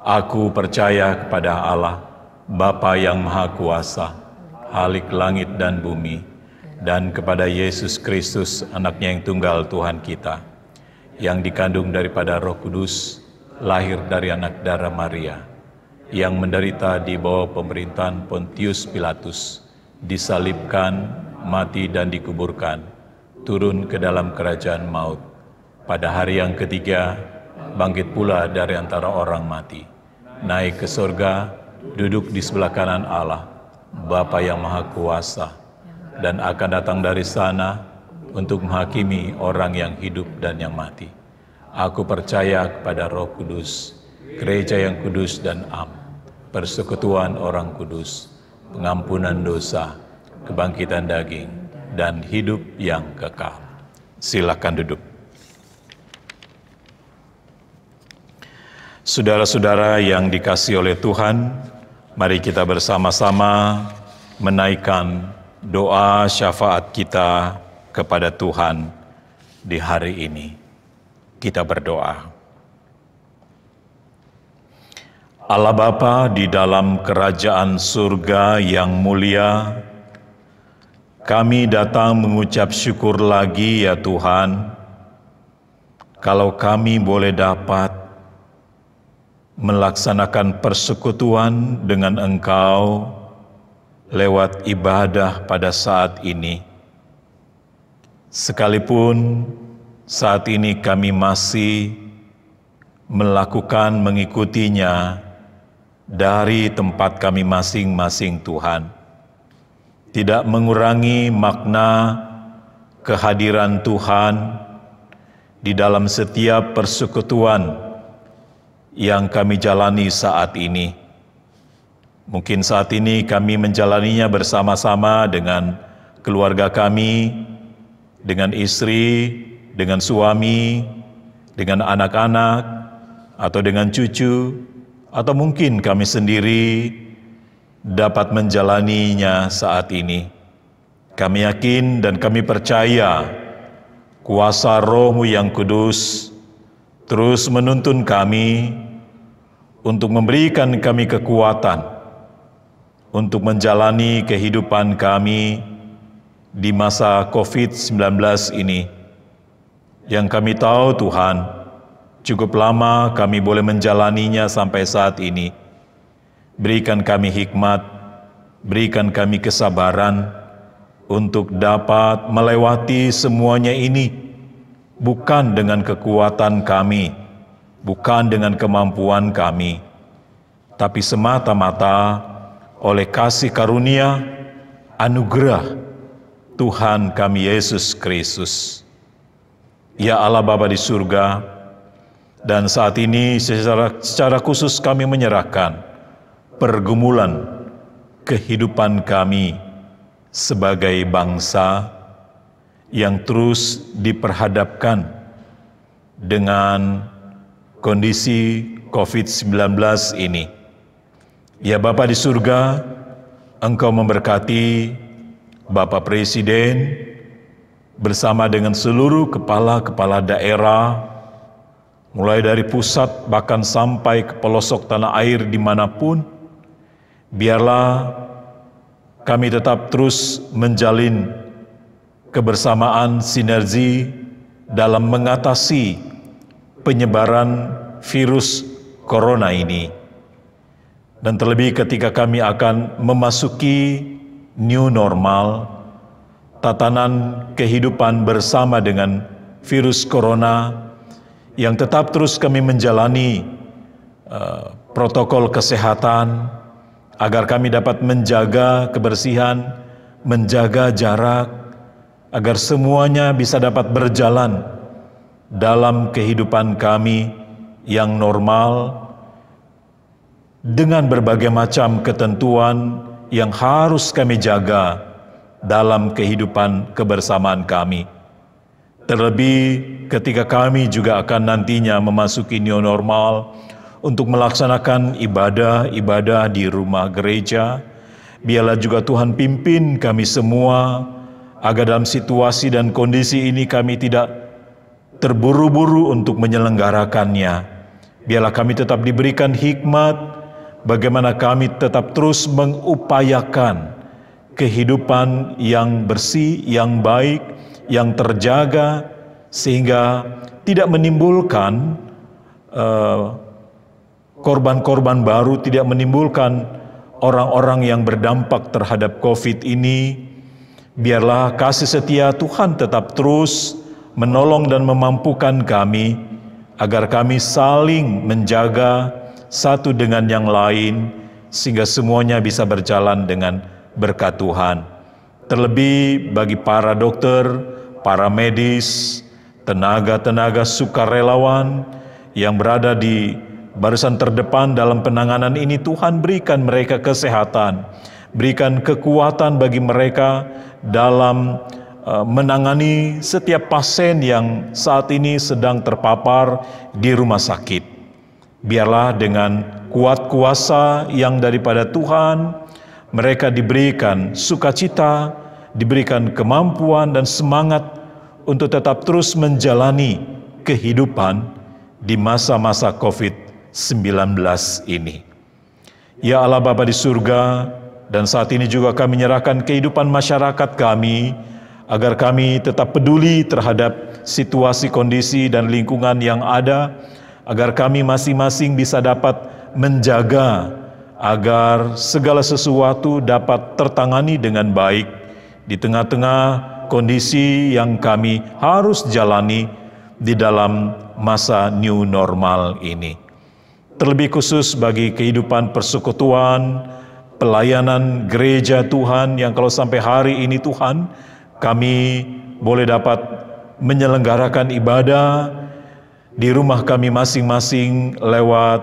"Aku percaya kepada Allah, Bapa yang Maha Kuasa, Khalik langit dan bumi, dan kepada Yesus Kristus, Anaknya yang tunggal Tuhan kita, yang dikandung daripada Roh Kudus, lahir dari anak darah Maria, yang menderita di bawah pemerintahan Pontius Pilatus, disalibkan, mati dan dikuburkan, turun ke dalam kerajaan maut. Pada hari yang ketiga, bangkit pula dari antara orang mati, naik ke sorga, duduk di sebelah kanan Allah, Bapa yang Maha Kuasa, dan akan datang dari sana untuk menghakimi orang yang hidup dan yang mati. Aku percaya kepada Roh Kudus, gereja yang kudus dan am, persekutuan orang kudus, pengampunan dosa, kebangkitan daging, dan hidup yang kekal." Silakan duduk. Saudara-saudara yang dikasihi oleh Tuhan, mari kita bersama-sama menaikkan doa syafaat kita kepada Tuhan di hari ini. Kita berdoa. Allah Bapa di dalam kerajaan surga yang mulia, kami datang mengucap syukur lagi ya Tuhan, kalau kami boleh dapat melaksanakan persekutuan dengan Engkau lewat ibadah pada saat ini. Sekalipun saat ini kami masih melakukan mengikutinya dari tempat kami masing-masing, Tuhan, tidak mengurangi makna kehadiran Tuhan di dalam setiap persekutuan yang kami jalani saat ini. Mungkin saat ini kami menjalaninya bersama-sama dengan keluarga kami, dengan istri, dengan suami, dengan anak-anak, atau dengan cucu, atau mungkin kami sendiri dapat menjalaninya saat ini. Kami yakin dan kami percaya kuasa Roh-Mu yang kudus terus menuntun kami untuk memberikan kami kekuatan untuk menjalani kehidupan kami di masa COVID-19 ini. Yang kami tahu, Tuhan, cukup lama kami boleh menjalaninya sampai saat ini. Berikan kami hikmat, berikan kami kesabaran untuk dapat melewati semuanya ini, bukan dengan kekuatan kami, bukan dengan kemampuan kami, tapi semata-mata oleh kasih karunia, anugerah Tuhan kami Yesus Kristus. Ya Allah Bapa di surga, dan saat ini secara khusus kami menyerahkan pergumulan kehidupan kami sebagai bangsa yang terus diperhadapkan dengan kondisi COVID-19 ini. Ya Bapa di surga, Engkau memberkati Bapak Presiden bersama dengan seluruh kepala-kepala daerah, mulai dari pusat bahkan sampai ke pelosok tanah air dimanapun. Biarlah kami tetap terus menjalin kebersamaan sinergi dalam mengatasi penyebaran virus corona ini. Dan terlebih ketika kami akan memasuki new normal, tatanan kehidupan bersama dengan virus corona yang tetap terus kami menjalani protokol kesehatan, agar kami dapat menjaga kebersihan, menjaga jarak, agar semuanya bisa dapat berjalan dalam kehidupan kami yang normal, dengan berbagai macam ketentuan yang harus kami jaga dalam kehidupan kebersamaan kami. Terlebih ketika kami juga akan nantinya memasuki new normal, untuk melaksanakan ibadah-ibadah di rumah gereja. Biarlah juga Tuhan pimpin kami semua, agar dalam situasi dan kondisi ini kami tidak terburu-buru untuk menyelenggarakannya. Biarlah kami tetap diberikan hikmat, bagaimana kami tetap terus mengupayakan kehidupan yang bersih, yang baik, yang terjaga, sehingga tidak menimbulkan korban-korban baru, tidak menimbulkan orang-orang yang berdampak terhadap COVID ini. Biarlah kasih setia Tuhan tetap terus menolong dan memampukan kami, agar kami saling menjaga satu dengan yang lain, sehingga semuanya bisa berjalan dengan berkat Tuhan. Terlebih bagi para dokter, para medis, tenaga-tenaga sukarelawan yang berada di barisan terdepan dalam penanganan ini, Tuhan berikan mereka kesehatan, berikan kekuatan bagi mereka dalam menangani setiap pasien yang saat ini sedang terpapar di rumah sakit. Biarlah dengan kuat kuasa yang daripada Tuhan, mereka diberikan sukacita, diberikan kemampuan dan semangat untuk tetap terus menjalani kehidupan di masa-masa COVID-19 ini. Ya Allah Bapa di surga, dan saat ini juga kami menyerahkan kehidupan masyarakat kami, agar kami tetap peduli terhadap situasi, kondisi, dan lingkungan yang ada, agar kami masing-masing bisa dapat menjaga agar segala sesuatu dapat tertangani dengan baik di tengah-tengah kondisi yang kami harus jalani di dalam masa new normal ini. Terlebih khusus bagi kehidupan persekutuan, pelayanan gereja Tuhan yang kalau sampai hari ini Tuhan, kami boleh dapat menyelenggarakan ibadah di rumah kami masing-masing lewat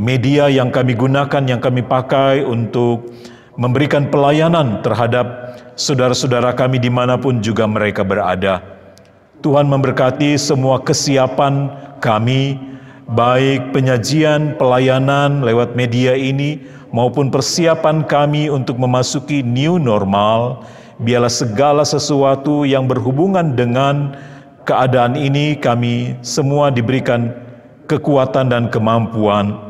media yang kami gunakan, yang kami pakai untuk memberikan pelayanan terhadap saudara-saudara kami dimanapun juga mereka berada. Tuhan memberkati semua kesiapan kami, baik penyajian, pelayanan lewat media ini, maupun persiapan kami untuk memasuki new normal. Biarlah segala sesuatu yang berhubungan dengan keadaan ini kami semua diberikan kekuatan dan kemampuan.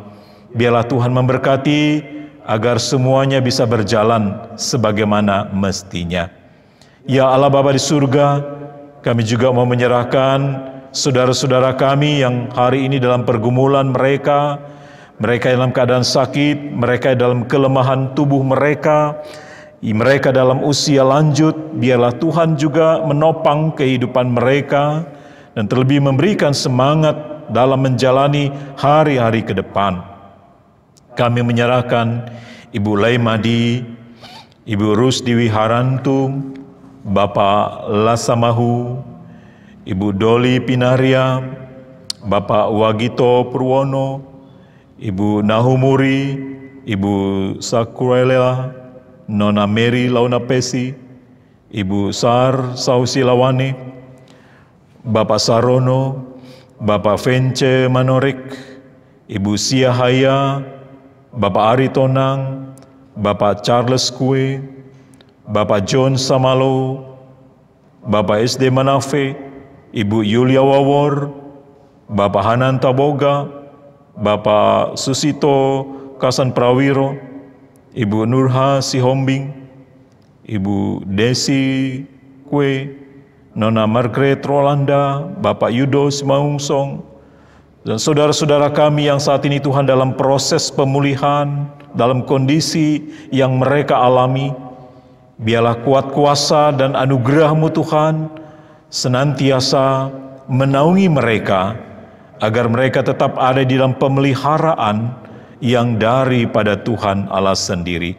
Biarlah Tuhan memberkati agar semuanya bisa berjalan sebagaimana mestinya. Ya Allah Bapa di surga, kami juga mau menyerahkan saudara-saudara kami yang hari ini dalam pergumulan mereka dalam keadaan sakit, mereka dalam kelemahan tubuh mereka dalam usia lanjut. Biarlah Tuhan juga menopang kehidupan mereka dan terlebih memberikan semangat dalam menjalani hari-hari ke depan. Kami menyerahkan Ibu Laimadi, Ibu Rusdiwi Harantung, Bapak Lasamahu, Ibu Doli Pinaria, Bapak Wagito Purwono, Ibu Nahumuri, Ibu Sakurelela, Nona Mary Launapesi, Ibu Sar Sausilawane, Bapak Sarono, Bapak Vence Manorik, Ibu Siahaya, Bapak Ari Tonang, Bapak Charles Kue, Bapak John Samalo, Bapak SD Manafe, Ibu Yulia Wawor, Bapak Hanan Taboga, Bapak Susito Kasan Prawiro, Ibu Nurha Sihombing, Ibu Desi Kue, Nona Margaret Rolanda, Bapak Yudo Simaungsong, dan saudara-saudara kami yang saat ini Tuhan dalam proses pemulihan, dalam kondisi yang mereka alami. Biarlah kuat kuasa dan anugerah-Mu Tuhan senantiasa menaungi mereka, agar mereka tetap ada di dalam pemeliharaan yang daripada Tuhan Allah sendiri.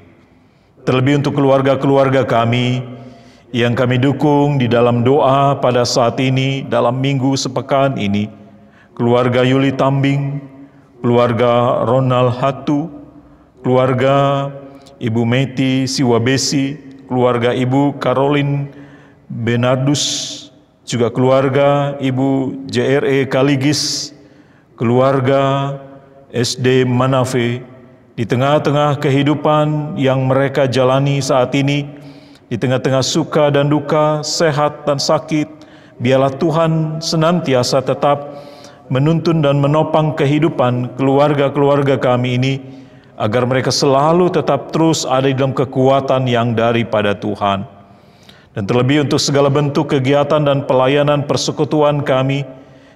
Terlebih untuk keluarga-keluarga kami yang kami dukung di dalam doa pada saat ini, dalam minggu sepekan ini, keluarga Yuli Tambing, keluarga Ronald Hatu, keluarga Ibu Meti Siwabesi, keluarga Ibu Caroline Benardus, juga keluarga Ibu JRE Kaligis, keluarga SD Manafe, di tengah-tengah kehidupan yang mereka jalani saat ini, di tengah-tengah suka dan duka, sehat dan sakit, biarlah Tuhan senantiasa tetap menuntun dan menopang kehidupan keluarga-keluarga kami ini, agar mereka selalu tetap terus ada di dalam kekuatan yang daripada Tuhan. Dan terlebih untuk segala bentuk kegiatan dan pelayanan persekutuan kami,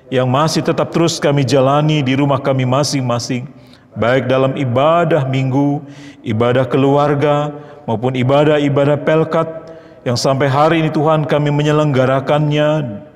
yang masih tetap terus kami jalani di rumah kami masing-masing, baik dalam ibadah minggu, ibadah keluarga, maupun ibadah-ibadah pelkat, yang sampai hari ini Tuhan kami menyelenggarakannya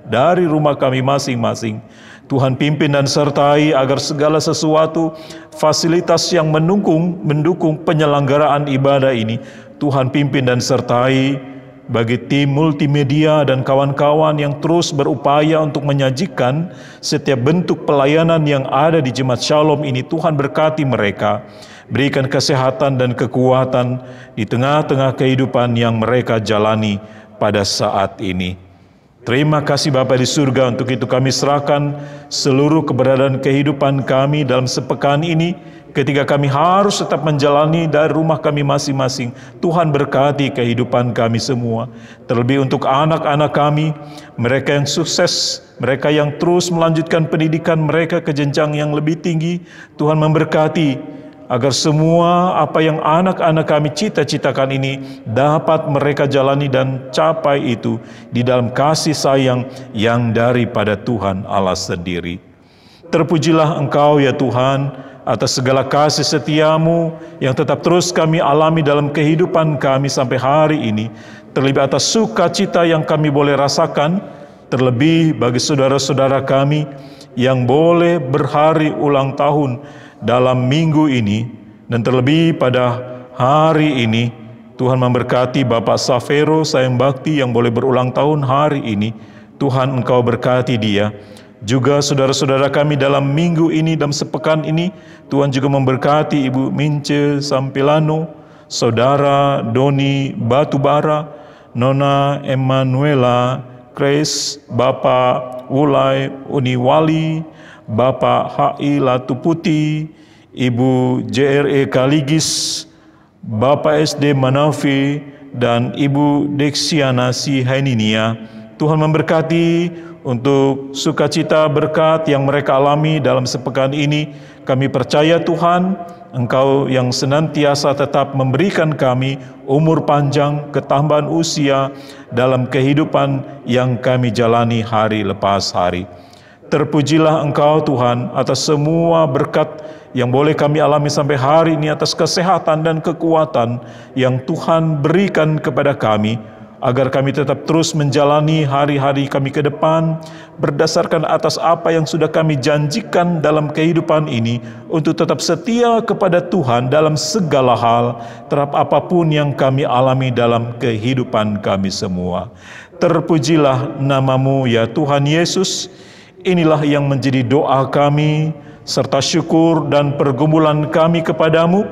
dari rumah kami masing-masing. Tuhan pimpin dan sertai agar segala sesuatu fasilitas yang mendukung penyelenggaraan ibadah ini, Tuhan pimpin dan sertai. Bagi tim multimedia dan kawan-kawan yang terus berupaya untuk menyajikan setiap bentuk pelayanan yang ada di Jemaat Shalom ini, Tuhan berkati mereka, berikan kesehatan dan kekuatan di tengah-tengah kehidupan yang mereka jalani pada saat ini. Terima kasih Bapa di surga, untuk itu kami serahkan seluruh keberadaan kehidupan kami dalam sepekan ini, ketika kami harus tetap menjalani dari rumah kami masing-masing. Tuhan berkati kehidupan kami semua. Terlebih untuk anak-anak kami, mereka yang sukses, mereka yang terus melanjutkan pendidikan mereka ke jenjang yang lebih tinggi. Tuhan memberkati agar semua apa yang anak-anak kami cita-citakan ini dapat mereka jalani dan capai itu di dalam kasih sayang yang daripada Tuhan Allah sendiri. Terpujilah Engkau ya Tuhan atas segala kasih setia-Mu yang tetap terus kami alami dalam kehidupan kami sampai hari ini, terlebih atas sukacita yang kami boleh rasakan, terlebih bagi saudara-saudara kami yang boleh berhari ulang tahun dalam minggu ini, dan terlebih pada hari ini, Tuhan memberkati Bapak Safero Sayang Bakti yang boleh berulang tahun hari ini. Tuhan Engkau berkati dia. Juga saudara-saudara kami dalam minggu ini, dalam sepekan ini, Tuhan juga memberkati Ibu Mince Sampilano, Saudara Doni Batubara, Nona Emanuela Grace, Bapak Wulai Uniwali, Bapak H.I. Latuputi, Ibu JRE Kaligis, Bapak SD Manafi, dan Ibu Deksiana Sihaininia. Tuhan memberkati untuk sukacita berkat yang mereka alami dalam sepekan ini. Kami percaya Tuhan, Engkau yang senantiasa tetap memberikan kami umur panjang, ketambahan usia dalam kehidupan yang kami jalani hari lepas hari. Terpujilah Engkau Tuhan atas semua berkat yang boleh kami alami sampai hari ini, atas kesehatan dan kekuatan yang Tuhan berikan kepada kami, agar kami tetap terus menjalani hari-hari kami ke depan berdasarkan atas apa yang sudah kami janjikan dalam kehidupan ini, untuk tetap setia kepada Tuhan dalam segala hal, terhadap apapun yang kami alami dalam kehidupan kami semua. Terpujilah nama-Mu ya Tuhan Yesus. Inilah yang menjadi doa kami, serta syukur dan pergumulan kami kepadamu,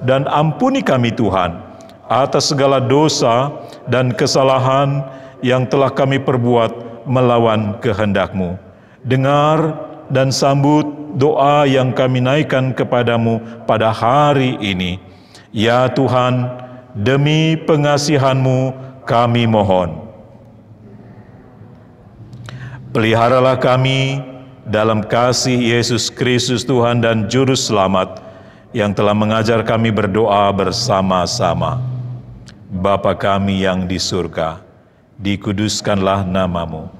dan ampuni kami Tuhan atas segala dosa dan kesalahan yang telah kami perbuat melawan kehendak-Mu. Dengar dan sambut doa yang kami naikkan kepadamu pada hari ini. Ya Tuhan, demi pengasihan-Mu kami mohon. Peliharalah kami dalam kasih Yesus Kristus Tuhan dan Juru Selamat, yang telah mengajar kami berdoa bersama-sama. Bapa kami yang di surga, dikuduskanlah nama-Mu,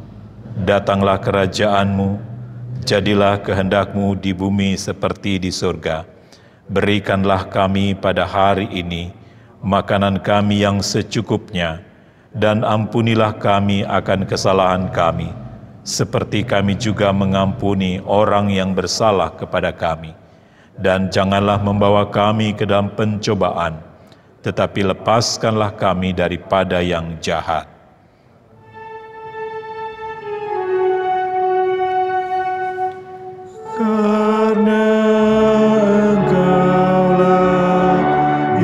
datanglah kerajaan-Mu, jadilah kehendak-Mu di bumi seperti di surga. Berikanlah kami pada hari ini makanan kami yang secukupnya, dan ampunilah kami akan kesalahan kami, seperti kami juga mengampuni orang yang bersalah kepada kami. Dan janganlah membawa kami ke dalam pencobaan, tetapi lepaskanlah kami daripada yang jahat. Karena Engkaulah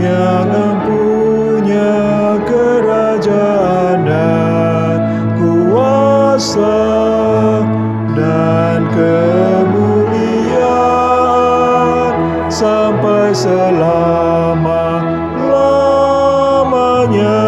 yang mempunyai kerajaan dan kuasa dan kemuliaan sampai selama-lamanya.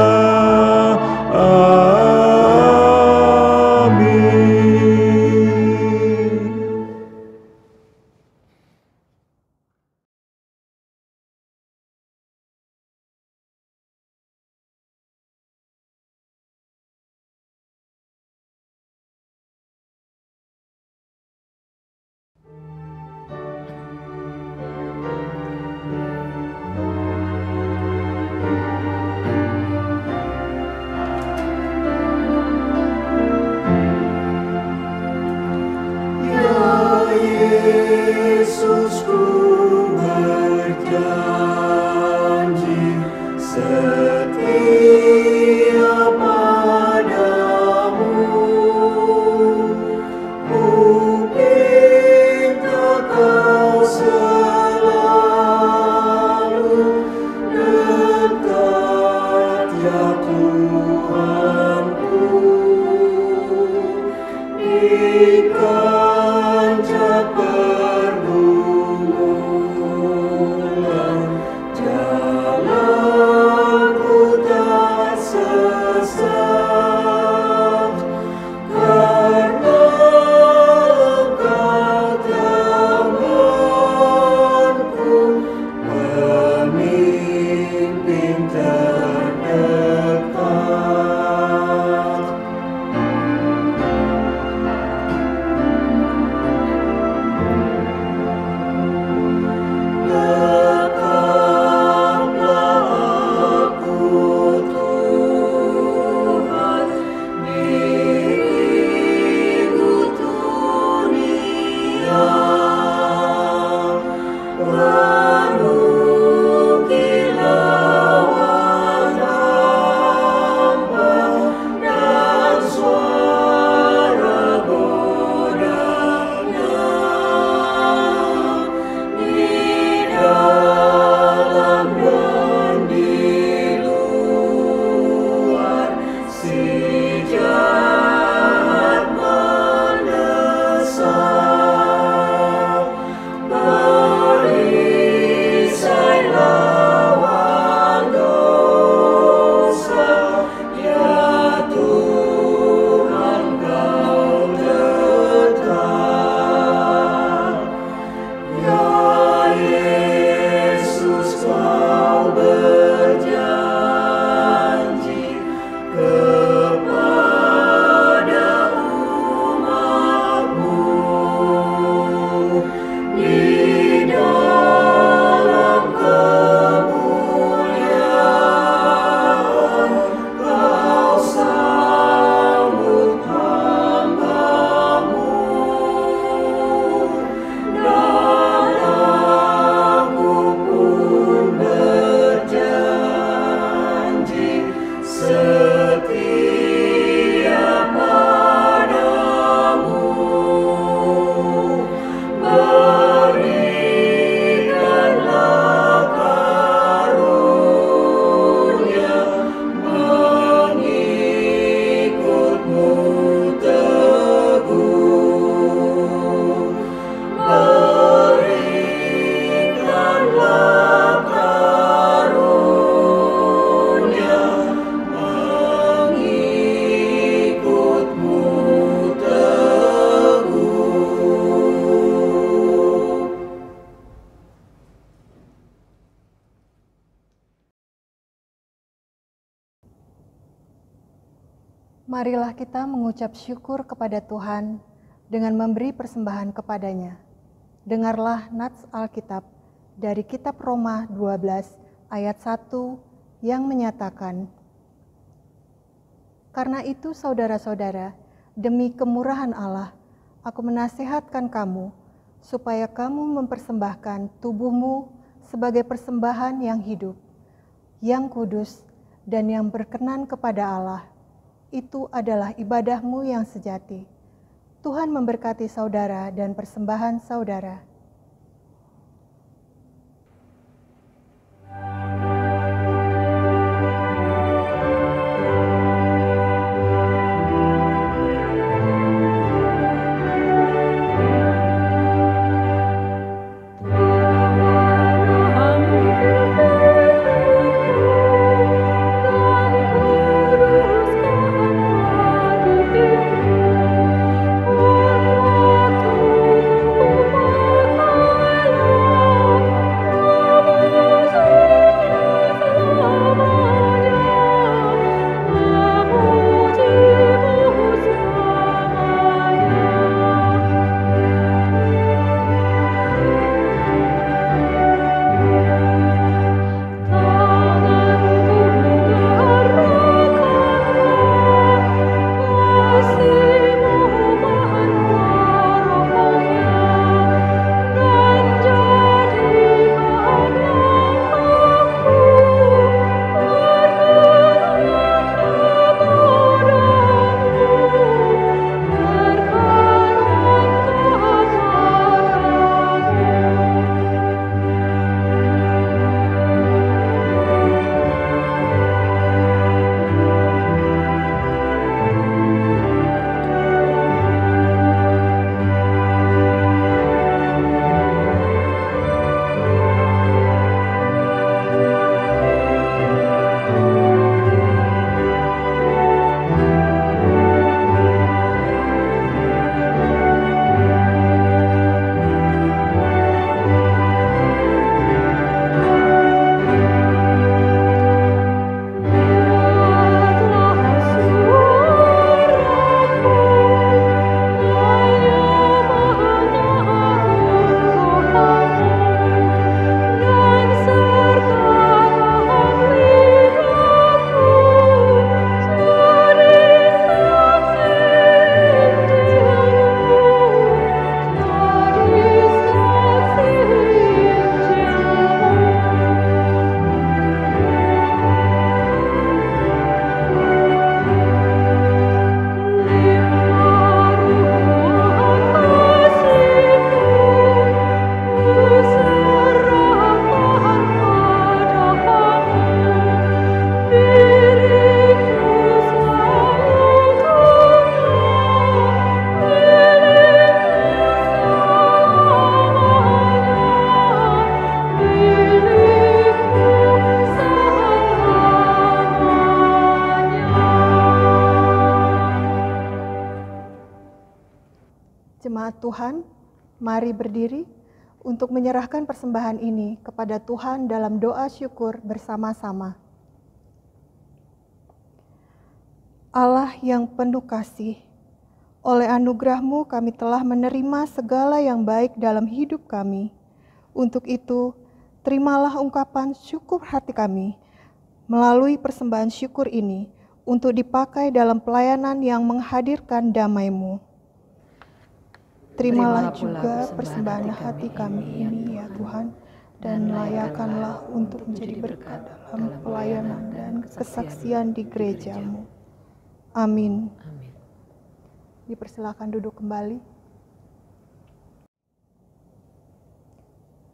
Marilah kita mengucap syukur kepada Tuhan dengan memberi persembahan kepadanya. Dengarlah nats Alkitab dari kitab Roma 12 ayat 1 yang menyatakan, "Karena itu saudara-saudara, demi kemurahan Allah, aku menasihatkan kamu, supaya kamu mempersembahkan tubuhmu sebagai persembahan yang hidup, yang kudus, dan yang berkenan kepada Allah. Itu adalah ibadahmu yang sejati." Tuhan memberkati saudara dan persembahan saudara. Jemaat Tuhan, mari berdiri untuk menyerahkan persembahan ini kepada Tuhan dalam doa syukur bersama-sama. Allah yang penuh kasih, oleh anugerah-Mu kami telah menerima segala yang baik dalam hidup kami. Untuk itu, terimalah ungkapan syukur hati kami melalui persembahan syukur ini untuk dipakai dalam pelayanan yang menghadirkan damai-Mu. Terimalah juga persembahan hati kami ini ya Tuhan, dan layakanlah untuk menjadi berkat dalam pelayanan dan kesaksian di gereja-Mu. Amin. Dipersilakan duduk kembali.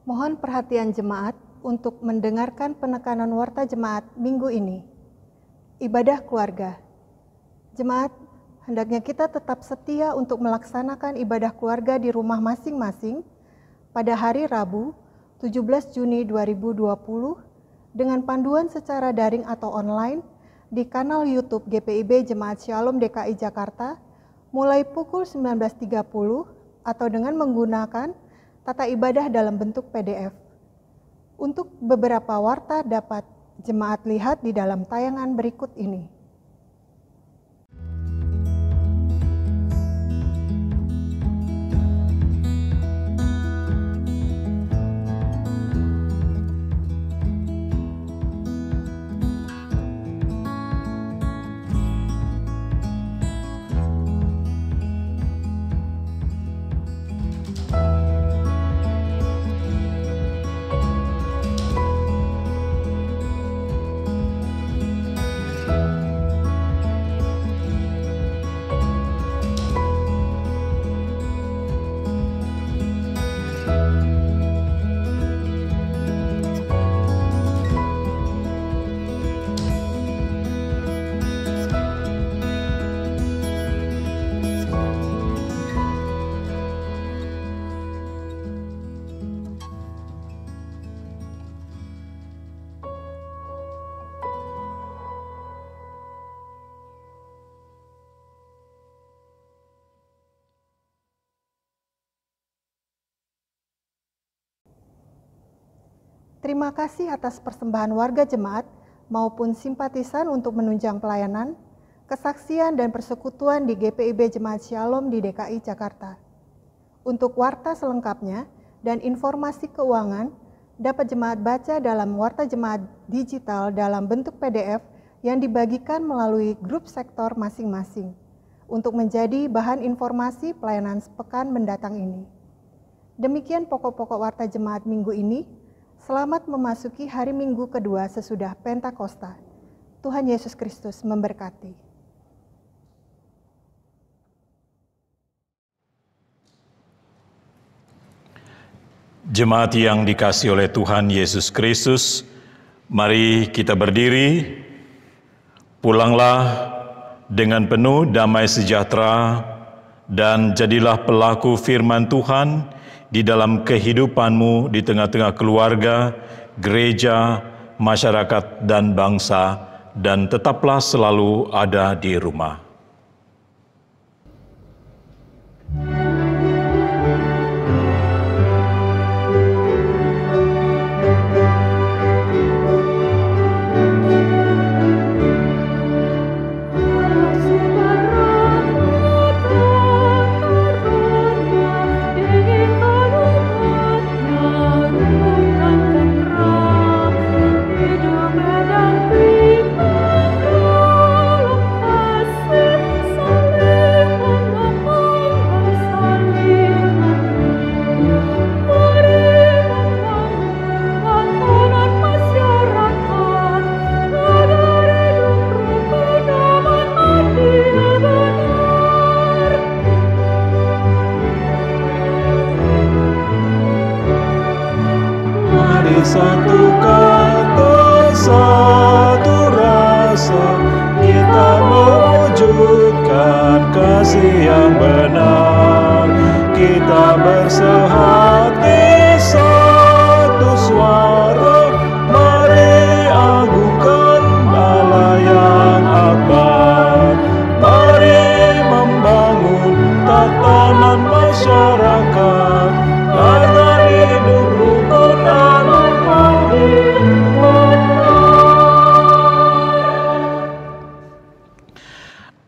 Mohon perhatian jemaat untuk mendengarkan penekanan warta jemaat minggu ini. Ibadah keluarga. Jemaat, hendaknya kita tetap setia untuk melaksanakan ibadah keluarga di rumah masing-masing pada hari Rabu, 17 Juni 2020 dengan panduan secara daring atau online di kanal YouTube GPIB Jemaat Shalom DKI Jakarta mulai pukul 19.30 atau dengan menggunakan tata ibadah dalam bentuk PDF. Untuk beberapa warta dapat jemaat lihat di dalam tayangan berikut ini. Terima kasih atas persembahan warga jemaat maupun simpatisan untuk menunjang pelayanan, kesaksian dan persekutuan di GPIB Jemaat Shalom di DKI Jakarta. Untuk warta selengkapnya dan informasi keuangan dapat jemaat baca dalam warta jemaat digital dalam bentuk PDF yang dibagikan melalui grup sektor masing-masing untuk menjadi bahan informasi pelayanan sepekan mendatang ini. Demikian pokok-pokok warta jemaat minggu ini. Selamat memasuki hari Minggu kedua sesudah Pentakosta. Tuhan Yesus Kristus memberkati. Jemaat yang dikasihi oleh Tuhan Yesus Kristus, mari kita berdiri. Pulanglah dengan penuh damai sejahtera dan jadilah pelaku firman Tuhan di dalam kehidupanmu di tengah-tengah keluarga, gereja, masyarakat, dan bangsa, dan tetaplah selalu ada di rumah. Satu kata, satu rasa, kita mewujudkan kasih yang benar. Kita bersehati satu suara, mari agungkan Allah yang akbar. Mari membangun tatanan masyarakat agar hidup rukun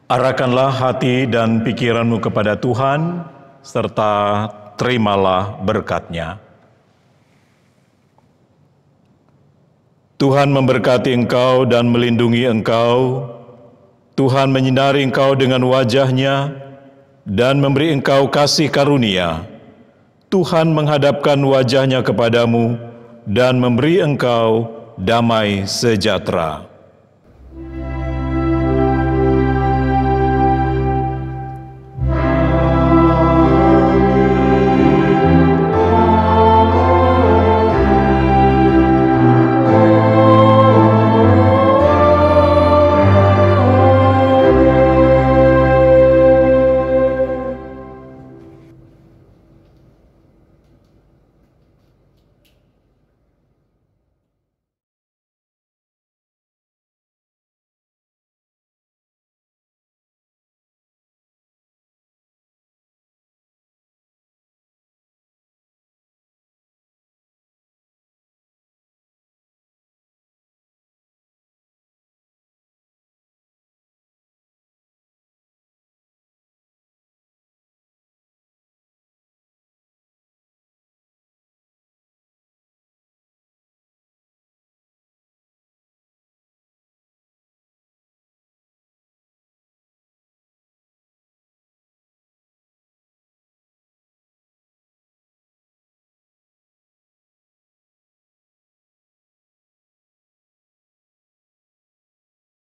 Arahkanlah hati dan pikiranmu kepada Tuhan, serta terimalah berkat-Nya. Tuhan memberkati engkau dan melindungi engkau. Tuhan menyinari engkau dengan wajah-Nya dan memberi engkau kasih karunia. Tuhan menghadapkan wajah-Nya kepadamu dan memberi engkau damai sejahtera.